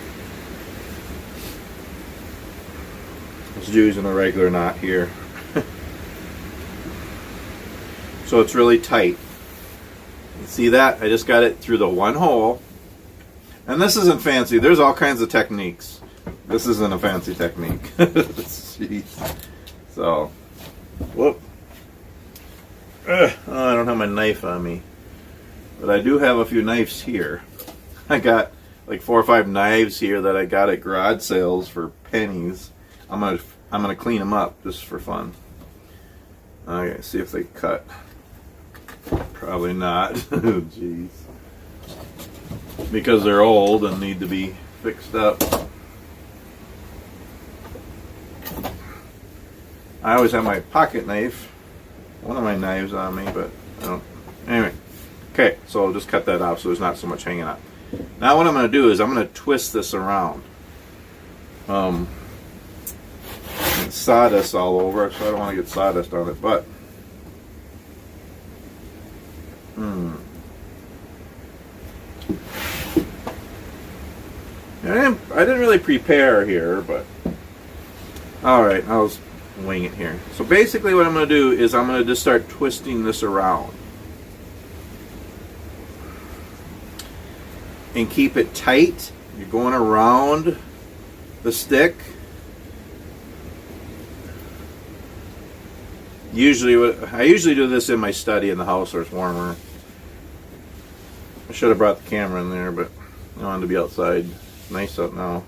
I was using a regular knot here. So it's really tight. You see that? I just got it through the one hole. And this isn't fancy. There's all kinds of techniques. This isn't a fancy technique. Jeez. So, whoop. Oh, I don't have my knife on me. But I do have a few knives here. I got like 4 or 5 knives here that I got at garage sales for pennies. I'm gonna clean them up just for fun. Okay, see if they cut. Probably not. Jeez. Because they're old and need to be fixed up. I always have my pocket knife, one of my knives on me, but I don't. Anyway, okay, so I'll just cut that off so there's not so much hanging out. Now what I'm going to do is I'm going to twist this around. It's sawdust all over, so I don't want to get sawdust on it, but I didn't really prepare here, but alright, I'll wing it here. So basically what I'm going to do is I'm going to just start twisting this around. And keep it tight. You're going around the stick. I usually do this in my study in the house where it's warmer. I should have brought the camera in there, but I wanted to be outside. It's nice out now.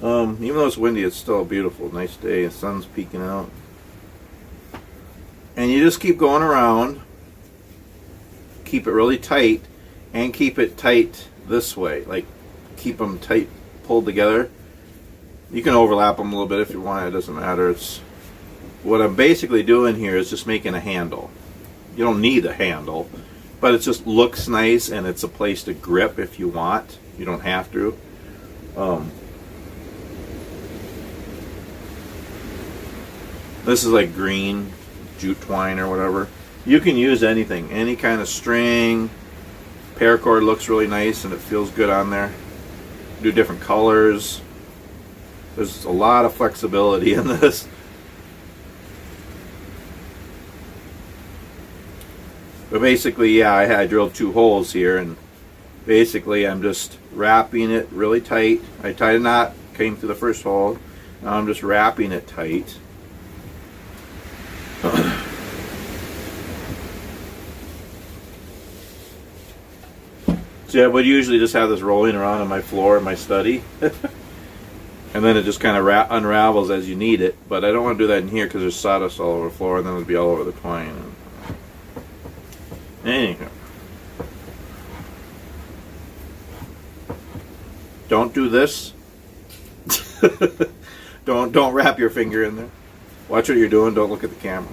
Even though it's windy, it's still a beautiful, nice day. The sun's peeking out. And you just keep going around. Keep it really tight. And keep it tight this way. Like, keep them tight, pulled together. You can overlap them a little bit if you want. It doesn't matter. What I'm basically doing here is just making a handle. You don't need a handle. But it just looks nice, and it's a place to grip if you want. You don't have to. This is like green jute twine or whatever. You can use anything, any kind of string, Paracord looks really nice and it feels good on there. Do different colors. There's a lot of flexibility in this. But basically, yeah, I drilled 2 holes here, and basically I'm just wrapping it really tight. I tied a knot, came through the first hole. Now I'm just wrapping it tight. See, I would usually just have this rolling around on my floor in my study. And then it just kind of unravels as you need it. But I don't want to do that in here because there's sawdust all over the floor, and then it'll be all over the twine. Anyhow. Don't do this. Don't wrap your finger in there. Watch what you're doing. Don't look at the camera.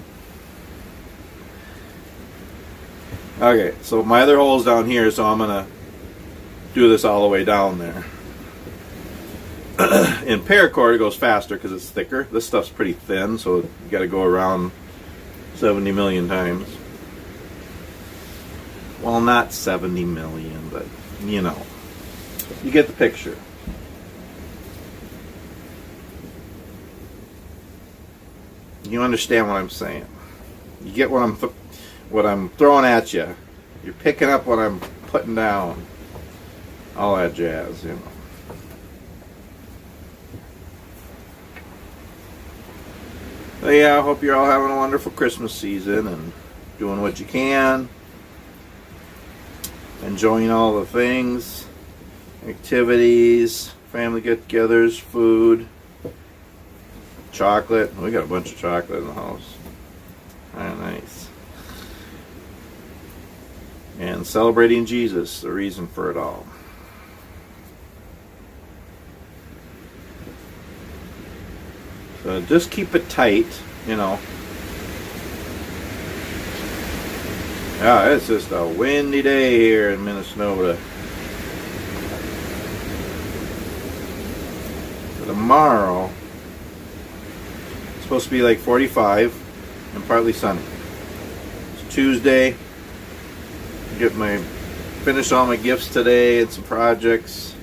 Okay, so my other hole's down here, so I'm gonna do this all the way down there. In paracord, it goes faster because it's thicker. This stuff's pretty thin, so you got to go around 70 million times. Well, not 70 million, but you know, you get the picture. You understand what I'm saying. You get what I'm throwing at you. You're picking up what I'm putting down. All that jazz, you know. So yeah, I hope you're all having a wonderful Christmas season and doing what you can. Enjoying all the things, activities, family get-togethers, food, chocolate. We got a bunch of chocolate in the house. Kind of nice. And celebrating Jesus, the reason for it all. So just keep it tight, you know. Yeah, it's just a windy day here in Minnesota. So tomorrow, it's supposed to be like 45 and partly sunny. It's Tuesday. Finish all my gifts today and some projects.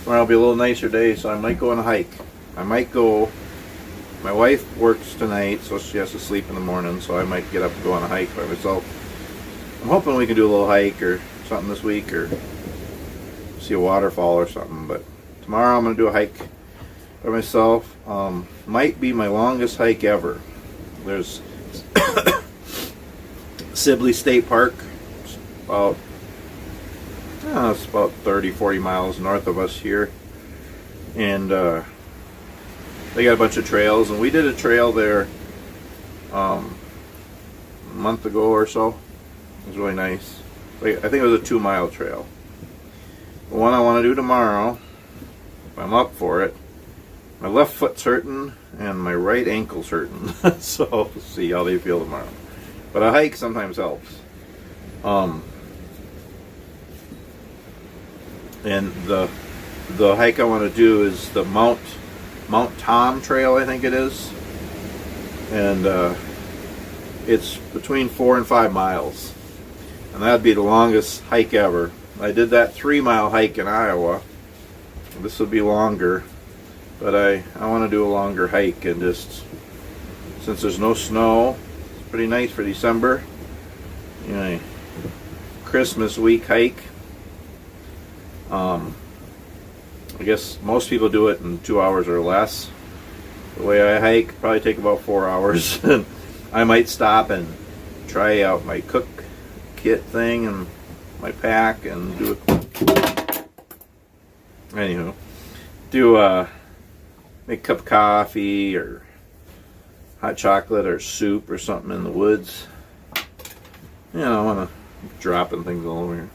Tomorrow will be a little nicer day, so I might go on a hike. I might go. My wife works tonight, so she has to sleep in the morning, so I might get up and go on a hike by myself. I'm hoping we can do a little hike or something this week, or see a waterfall or something, but tomorrow I'm going to do a hike by myself. Might be my longest hike ever. There's Sibley State Park. It's about 30-40 miles north of us here, and they got a bunch of trails, and we did a trail there a month ago or so. It was really nice. I think it was a 2-mile trail. The one I want to do tomorrow, if I'm up for it, my left foot's hurting and my right ankle's hurting. So we'll see how they feel tomorrow. But a hike sometimes helps. And the hike I want to do is the Mount Tom Trail, I think it is. And it's between 4 and 5 miles. And that'd be the longest hike ever. I did that 3-mile hike in Iowa. This would be longer. But I want to do a longer hike, and just, since there's no snow, it's pretty nice for December. You know, Christmas week hike. I guess most people do it in 2 hours or less. The way I hike, probably take about 4 hours. I might stop and try out my cook kit thing and my pack and do it. Anywho, make a cup of coffee or hot chocolate or soup or something in the woods. You know, I want to dropping things all over here.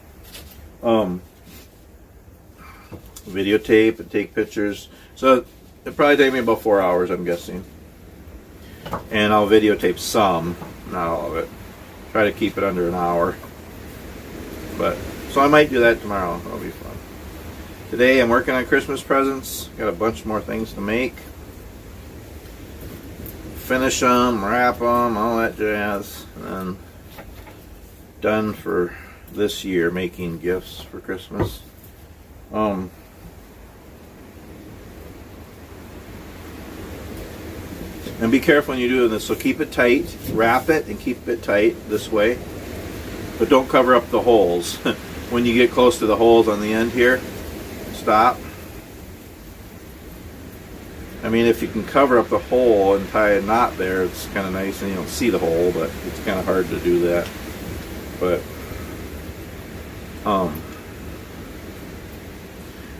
Videotape and take pictures. So it'll probably take me about 4 hours, I'm guessing. And I'll videotape some, not all of it. Try to keep it under an hour. But so I might do that tomorrow. That'll be fun. Today I'm working on Christmas presents. Got a bunch more things to make. Finish them, wrap them, all that jazz. And then done for this year making gifts for Christmas. And be careful when you do this. So keep it tight, wrap it, and keep it tight this way. But don't cover up the holes. When you get close to the holes on the end here, stop. I mean, if you can cover up the hole and tie a knot there, it's kind of nice, and you don't see the hole, but it's kind of hard to do that. But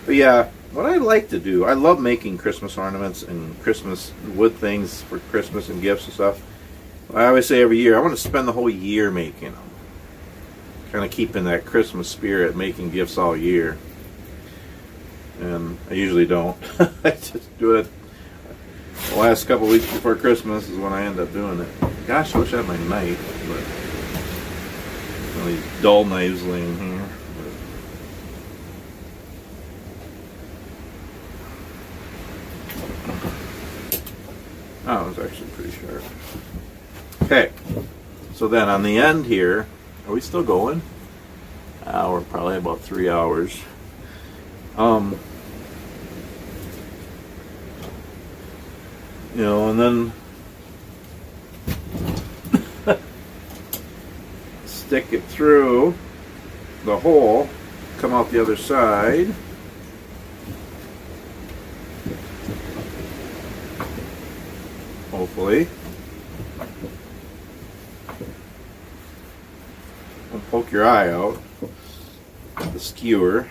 yeah, what I like to do, I love making Christmas ornaments and Christmas wood things for Christmas and gifts and stuff. I always say every year, I want to spend the whole year making them. Kind of keeping that Christmas spirit, making gifts all year. And I usually don't. I just do it the last couple weeks before Christmas is when I end up doing it. Gosh, I wish I had my knife, but all these dull knives laying here. Oh, it was actually pretty sharp. Okay, so then on the end here, are we still going? We're probably about 3 hours. You know, and then stick it through the hole, come out the other side. Hopefully. And poke your eye out with the skewer.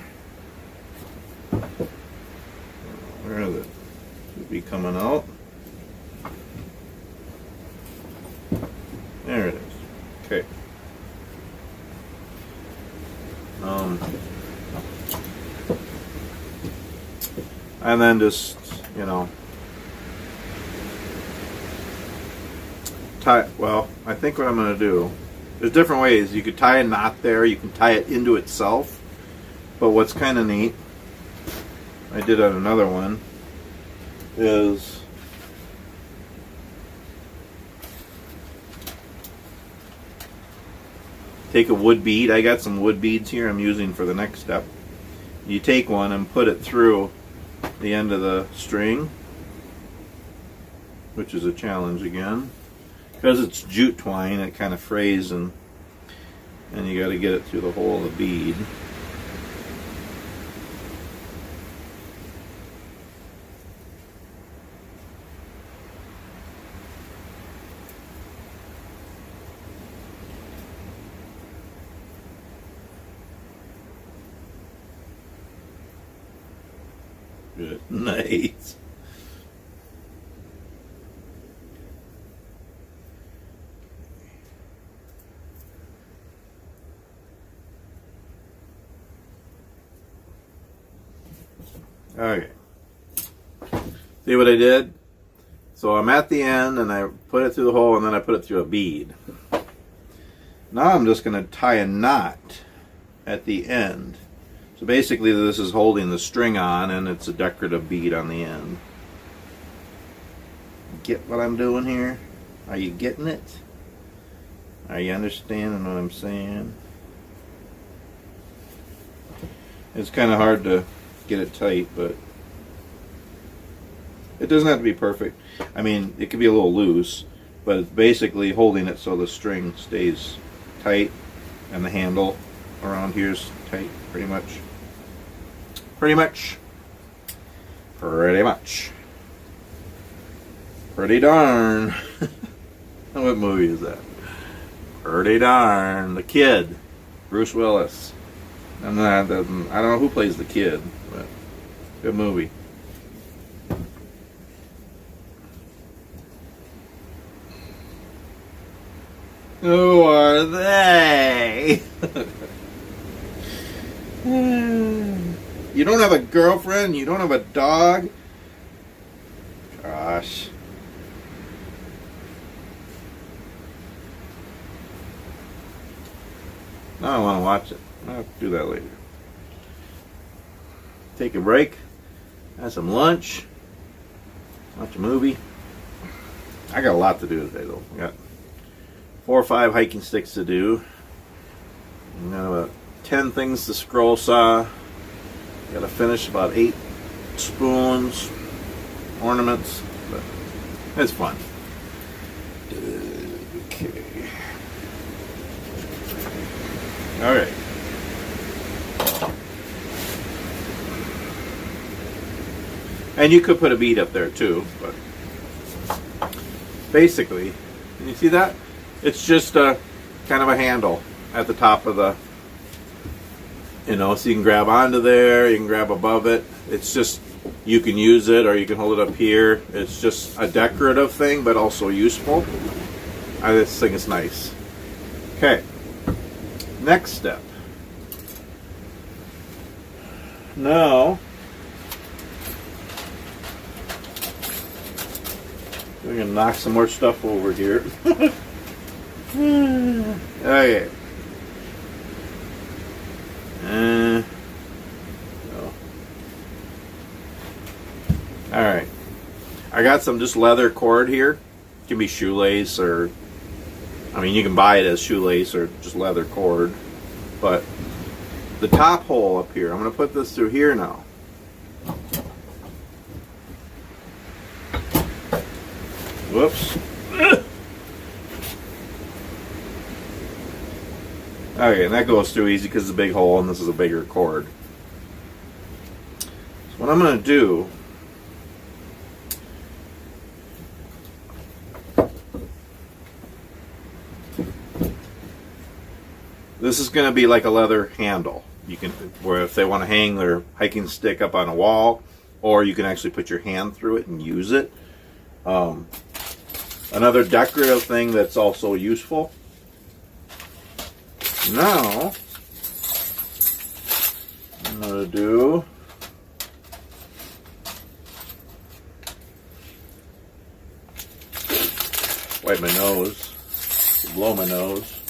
Where is it? Should be coming out. There it is. Okay. And then just, you know, tie, well, I think what I'm going to do, there's different ways. You could tie a knot there, you can tie it into itself, but what's kind of neat, I did on another one, is take a wood bead. I got some wood beads here I'm using for the next step. You take one and put it through the end of the string, which is a challenge again. Because it's jute twine, it kind of frays, and you got to get it through the hole of the bead. Good. Nice. Okay. See what I did? So I'm at the end and I put it through the hole and then I put it through a bead. Now I'm just going to tie a knot at the end. So basically this is holding the string on and it's a decorative bead on the end. Get what I'm doing here? Are you getting it? Are you understanding what I'm saying? It's kind of hard to get it tight, but it doesn't have to be perfect. I mean, it could be a little loose, but it's basically holding it so the string stays tight and the handle around here is tight, pretty much. Pretty much. Pretty much. Pretty darn. What movie is that? Pretty darn. The Kid. Bruce Willis. And I don't know who plays the kid, but good movie. Who are they? You don't have a girlfriend? You don't have a dog? Gosh. Now I want to watch it. I'll have to do that later. Take a break. Have some lunch. Watch a movie. I got a lot to do today though. I got 4 or 5 hiking sticks to do. Got about 10 things to scroll saw. Got to finish about 8 spoons, ornaments, but it's fun. Okay. All right. And you could put a bead up there too, but basically, can you see that? It's just a kind of a handle at the top of the, so you can grab onto there, you can grab above it. It's just, you can use it or you can hold it up here. It's just a decorative thing, but also useful. I just think it's nice. Okay, next step. Now, we're gonna knock some more stuff over here. Okay. Alright. I got some just leather cord here. It can be shoelace or, you can buy it as shoelace or just leather cord. But the top hole up here, I'm going to put this through here now. Whoops. Okay, and that goes through easy because it's a big hole and this is a bigger cord. So what I'm going to do, this is going to be like a leather handle. You can, where if they want to hang their hiking stick up on a wall, or you can actually put your hand through it and use it. Another decorative thing that's also useful. Now, I'm going to do wipe my nose, blow my nose.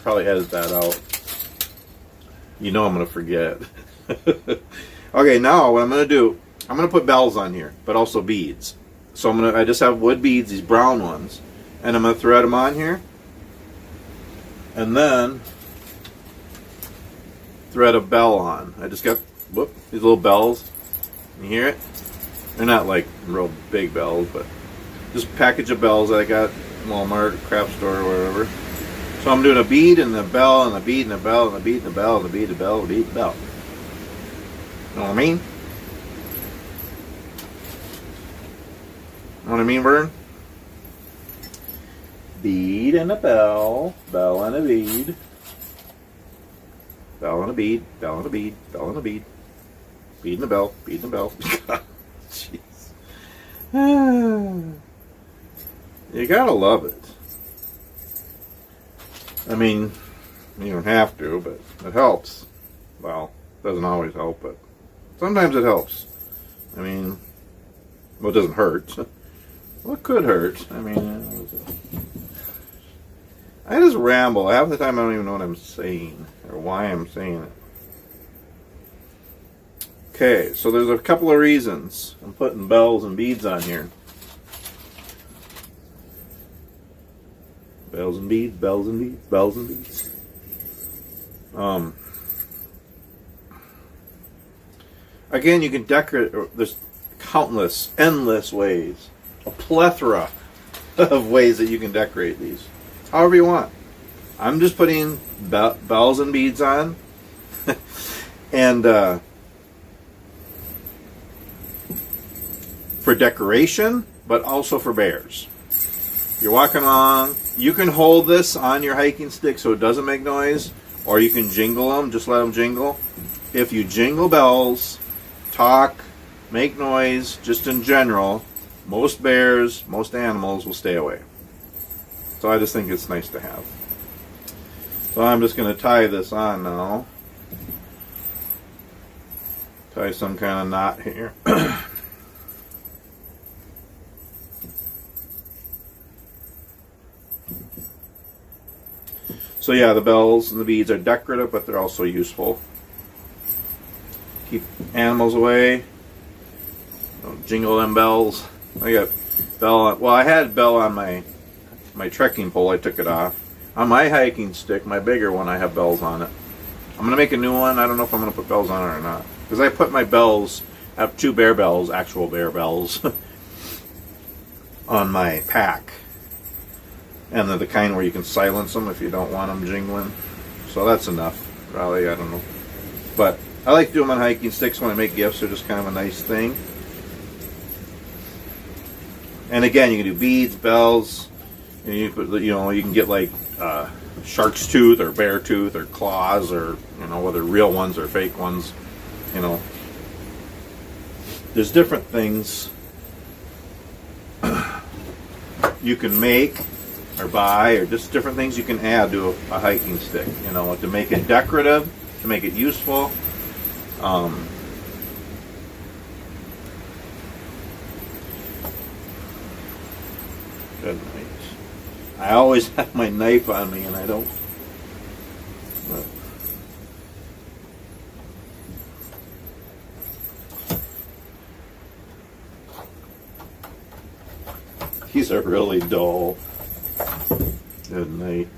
Probably edit that out. I'm going to forget. Okay, now what I'm going to do, I'm going to put bells on here, but also beads. So I just have wood beads, these brown ones, and I'm going to thread them on here. And then thread a bell on. I just got these little bells. You hear it? They're not like real big bells, but just a package of bells that I got at Walmart, craft store, or wherever. So I'm doing a bead and a bell and a bead and a bell and a bead and a bell and a bead and a bell and a bead and a bell. Know what I mean? Know what I mean, Vern? Bead and a bell, bell and a bead, bell and a bead, bell and a bead, bell and a bead, bead and a bell, bead and a bell. Jeez. You gotta love it. You don't have to, but it helps. Well, it doesn't always help, but sometimes it helps. Well, it doesn't hurt. Well, it could hurt. I just ramble. Half the time I don't even know what I'm saying or why I'm saying it. Okay, so there's a couple of reasons I'm putting bells and beads on here. Bells and beads, bells and beads, bells and beads. Again, you can decorate. There's countless, endless ways, a plethora of ways that you can decorate these. However you want. I'm just putting bells and beads on. And for decoration, but also for bears. You're walking along. You can hold this on your hiking stick so it doesn't make noise, or you can jingle them, just let them jingle. If you jingle bells, talk, make noise, just in general, most bears, most animals will stay away. So I just think it's nice to have. So I'm just going to tie this on now. Tie some kind of knot here. So yeah, the bells and the beads are decorative, but they're also useful. Keep animals away. Don't jingle them bells. I got bell on, well, I had bell on my trekking pole. I took it off. On my hiking stick, my bigger one, I have bells on it. I'm going to make a new one. I don't know if I'm going to put bells on it or not. Because I put my bells, I have 2 bear bells, actual bear bells, on my pack. And they're the kind where you can silence them if you don't want them jingling. So that's enough. Probably, I don't know. But I like to do them on hiking sticks when I make gifts. They're just kind of a nice thing. And again, you can do beads, bells, and you can get like shark's tooth or bear tooth or claws, or whether real ones or fake ones. There's different things you can make or buy, or just different things you can add to a hiking stick. To make it decorative, to make it useful. Good night. I always have my knife on me, and I don't. These are really dull. Good night.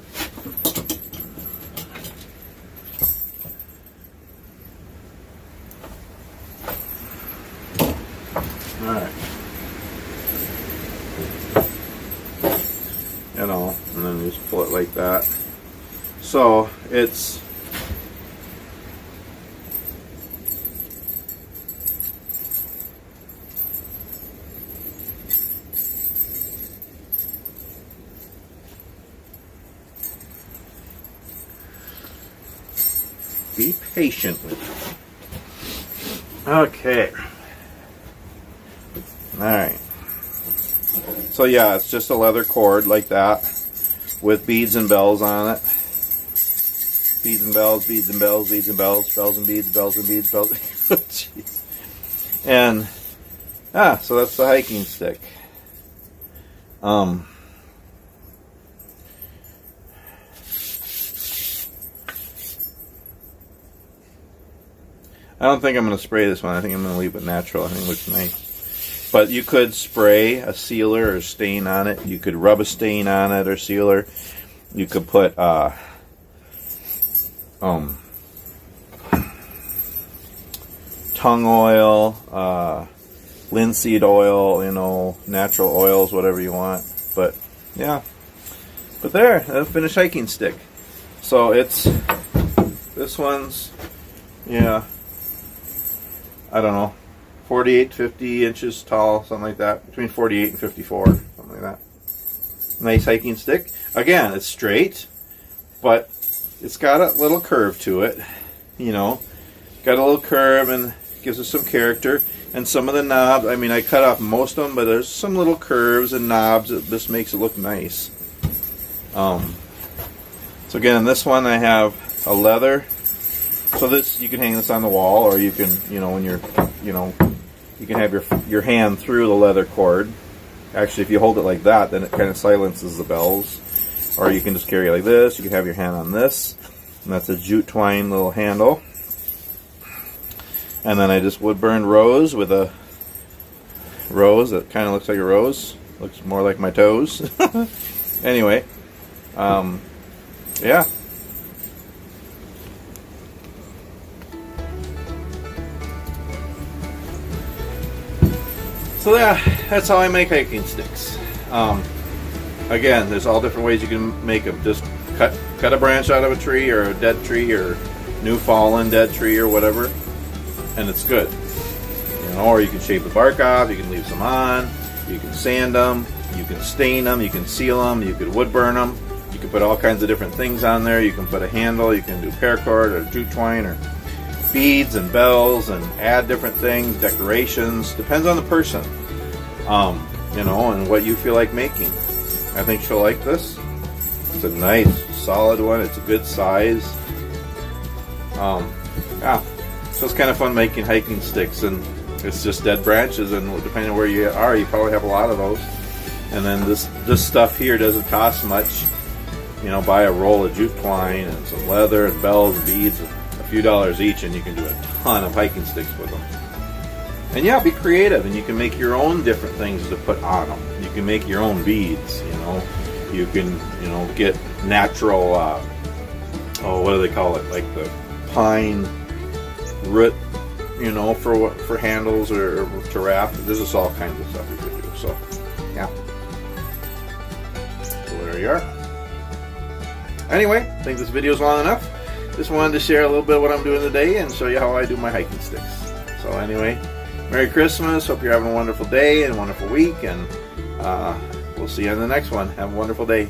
All right. And then you just pull it like that. So it's be patient with it. Okay. All right. So yeah, it's just a leather cord like that with beads and bells on it. Beads and bells, beads and bells, beads and bells, bells and beads, bells and beads, bells. Jeez. And so that's the hiking stick. I don't think I'm going to spray this one. I think I'm going to leave it natural. I think it looks nice. But you could spray a sealer or stain on it. You could rub a stain on it or sealer. You could put tongue oil, linseed oil, natural oils, whatever you want. But yeah. But there, a finished hiking stick. So this one's, I don't know, 48, 50 inches tall, something like that. Between 48 and 54, something like that. Nice hiking stick. Again, it's straight, but it's got a little curve to it. Got a little curve and gives us some character. And some of the knobs, I cut off most of them, but there's some little curves and knobs that just makes it look nice. So again, this one I have a leather. So this, you can hang this on the wall, or you can, when you're, you can have your hand through the leather cord. Actually, if you hold it like that, then it kind of silences the bells. Or you can just carry it like this. You can have your hand on this, and that's a jute twine little handle. And then I just wood burned rose with a rose that kind of looks like a rose. Looks more like my toes. Anyway, yeah. So yeah, that's how I make hiking sticks. Again, there's all different ways you can make them. Just cut a branch out of a tree, or a dead tree, or new fallen dead tree, or whatever, and it's good. Or you can shave the bark off. You can leave some on. You can sand them. You can stain them. You can seal them. You could wood burn them. You can put all kinds of different things on there. You can put a handle. You can do paracord or jute twine or beads and bells, and add different things, decorations. Depends on the person, and what you feel like making. I think she'll like this. It's a nice, solid one. It's a good size. Yeah, so it's kind of fun making hiking sticks, and it's just dead branches, and depending on where you are, you probably have a lot of those. And then this stuff here doesn't cost much. Buy a roll of jute twine and some leather and bells and beads, a few dollars each, and you can do a ton of hiking sticks with them. And yeah, be creative, and you can make your own different things to put on them. You can make your own beads, You can, get natural, what do they call it? Like the pine root, for handles or to raft. There's just all kinds of stuff you could do. So, yeah. So there you are. Anyway, I think this video is long enough. Just wanted to share a little bit of what I'm doing today and show you how I do my hiking sticks. So anyway, Merry Christmas. Hope you're having a wonderful day and a wonderful week. And we'll see you in the next one. Have a wonderful day.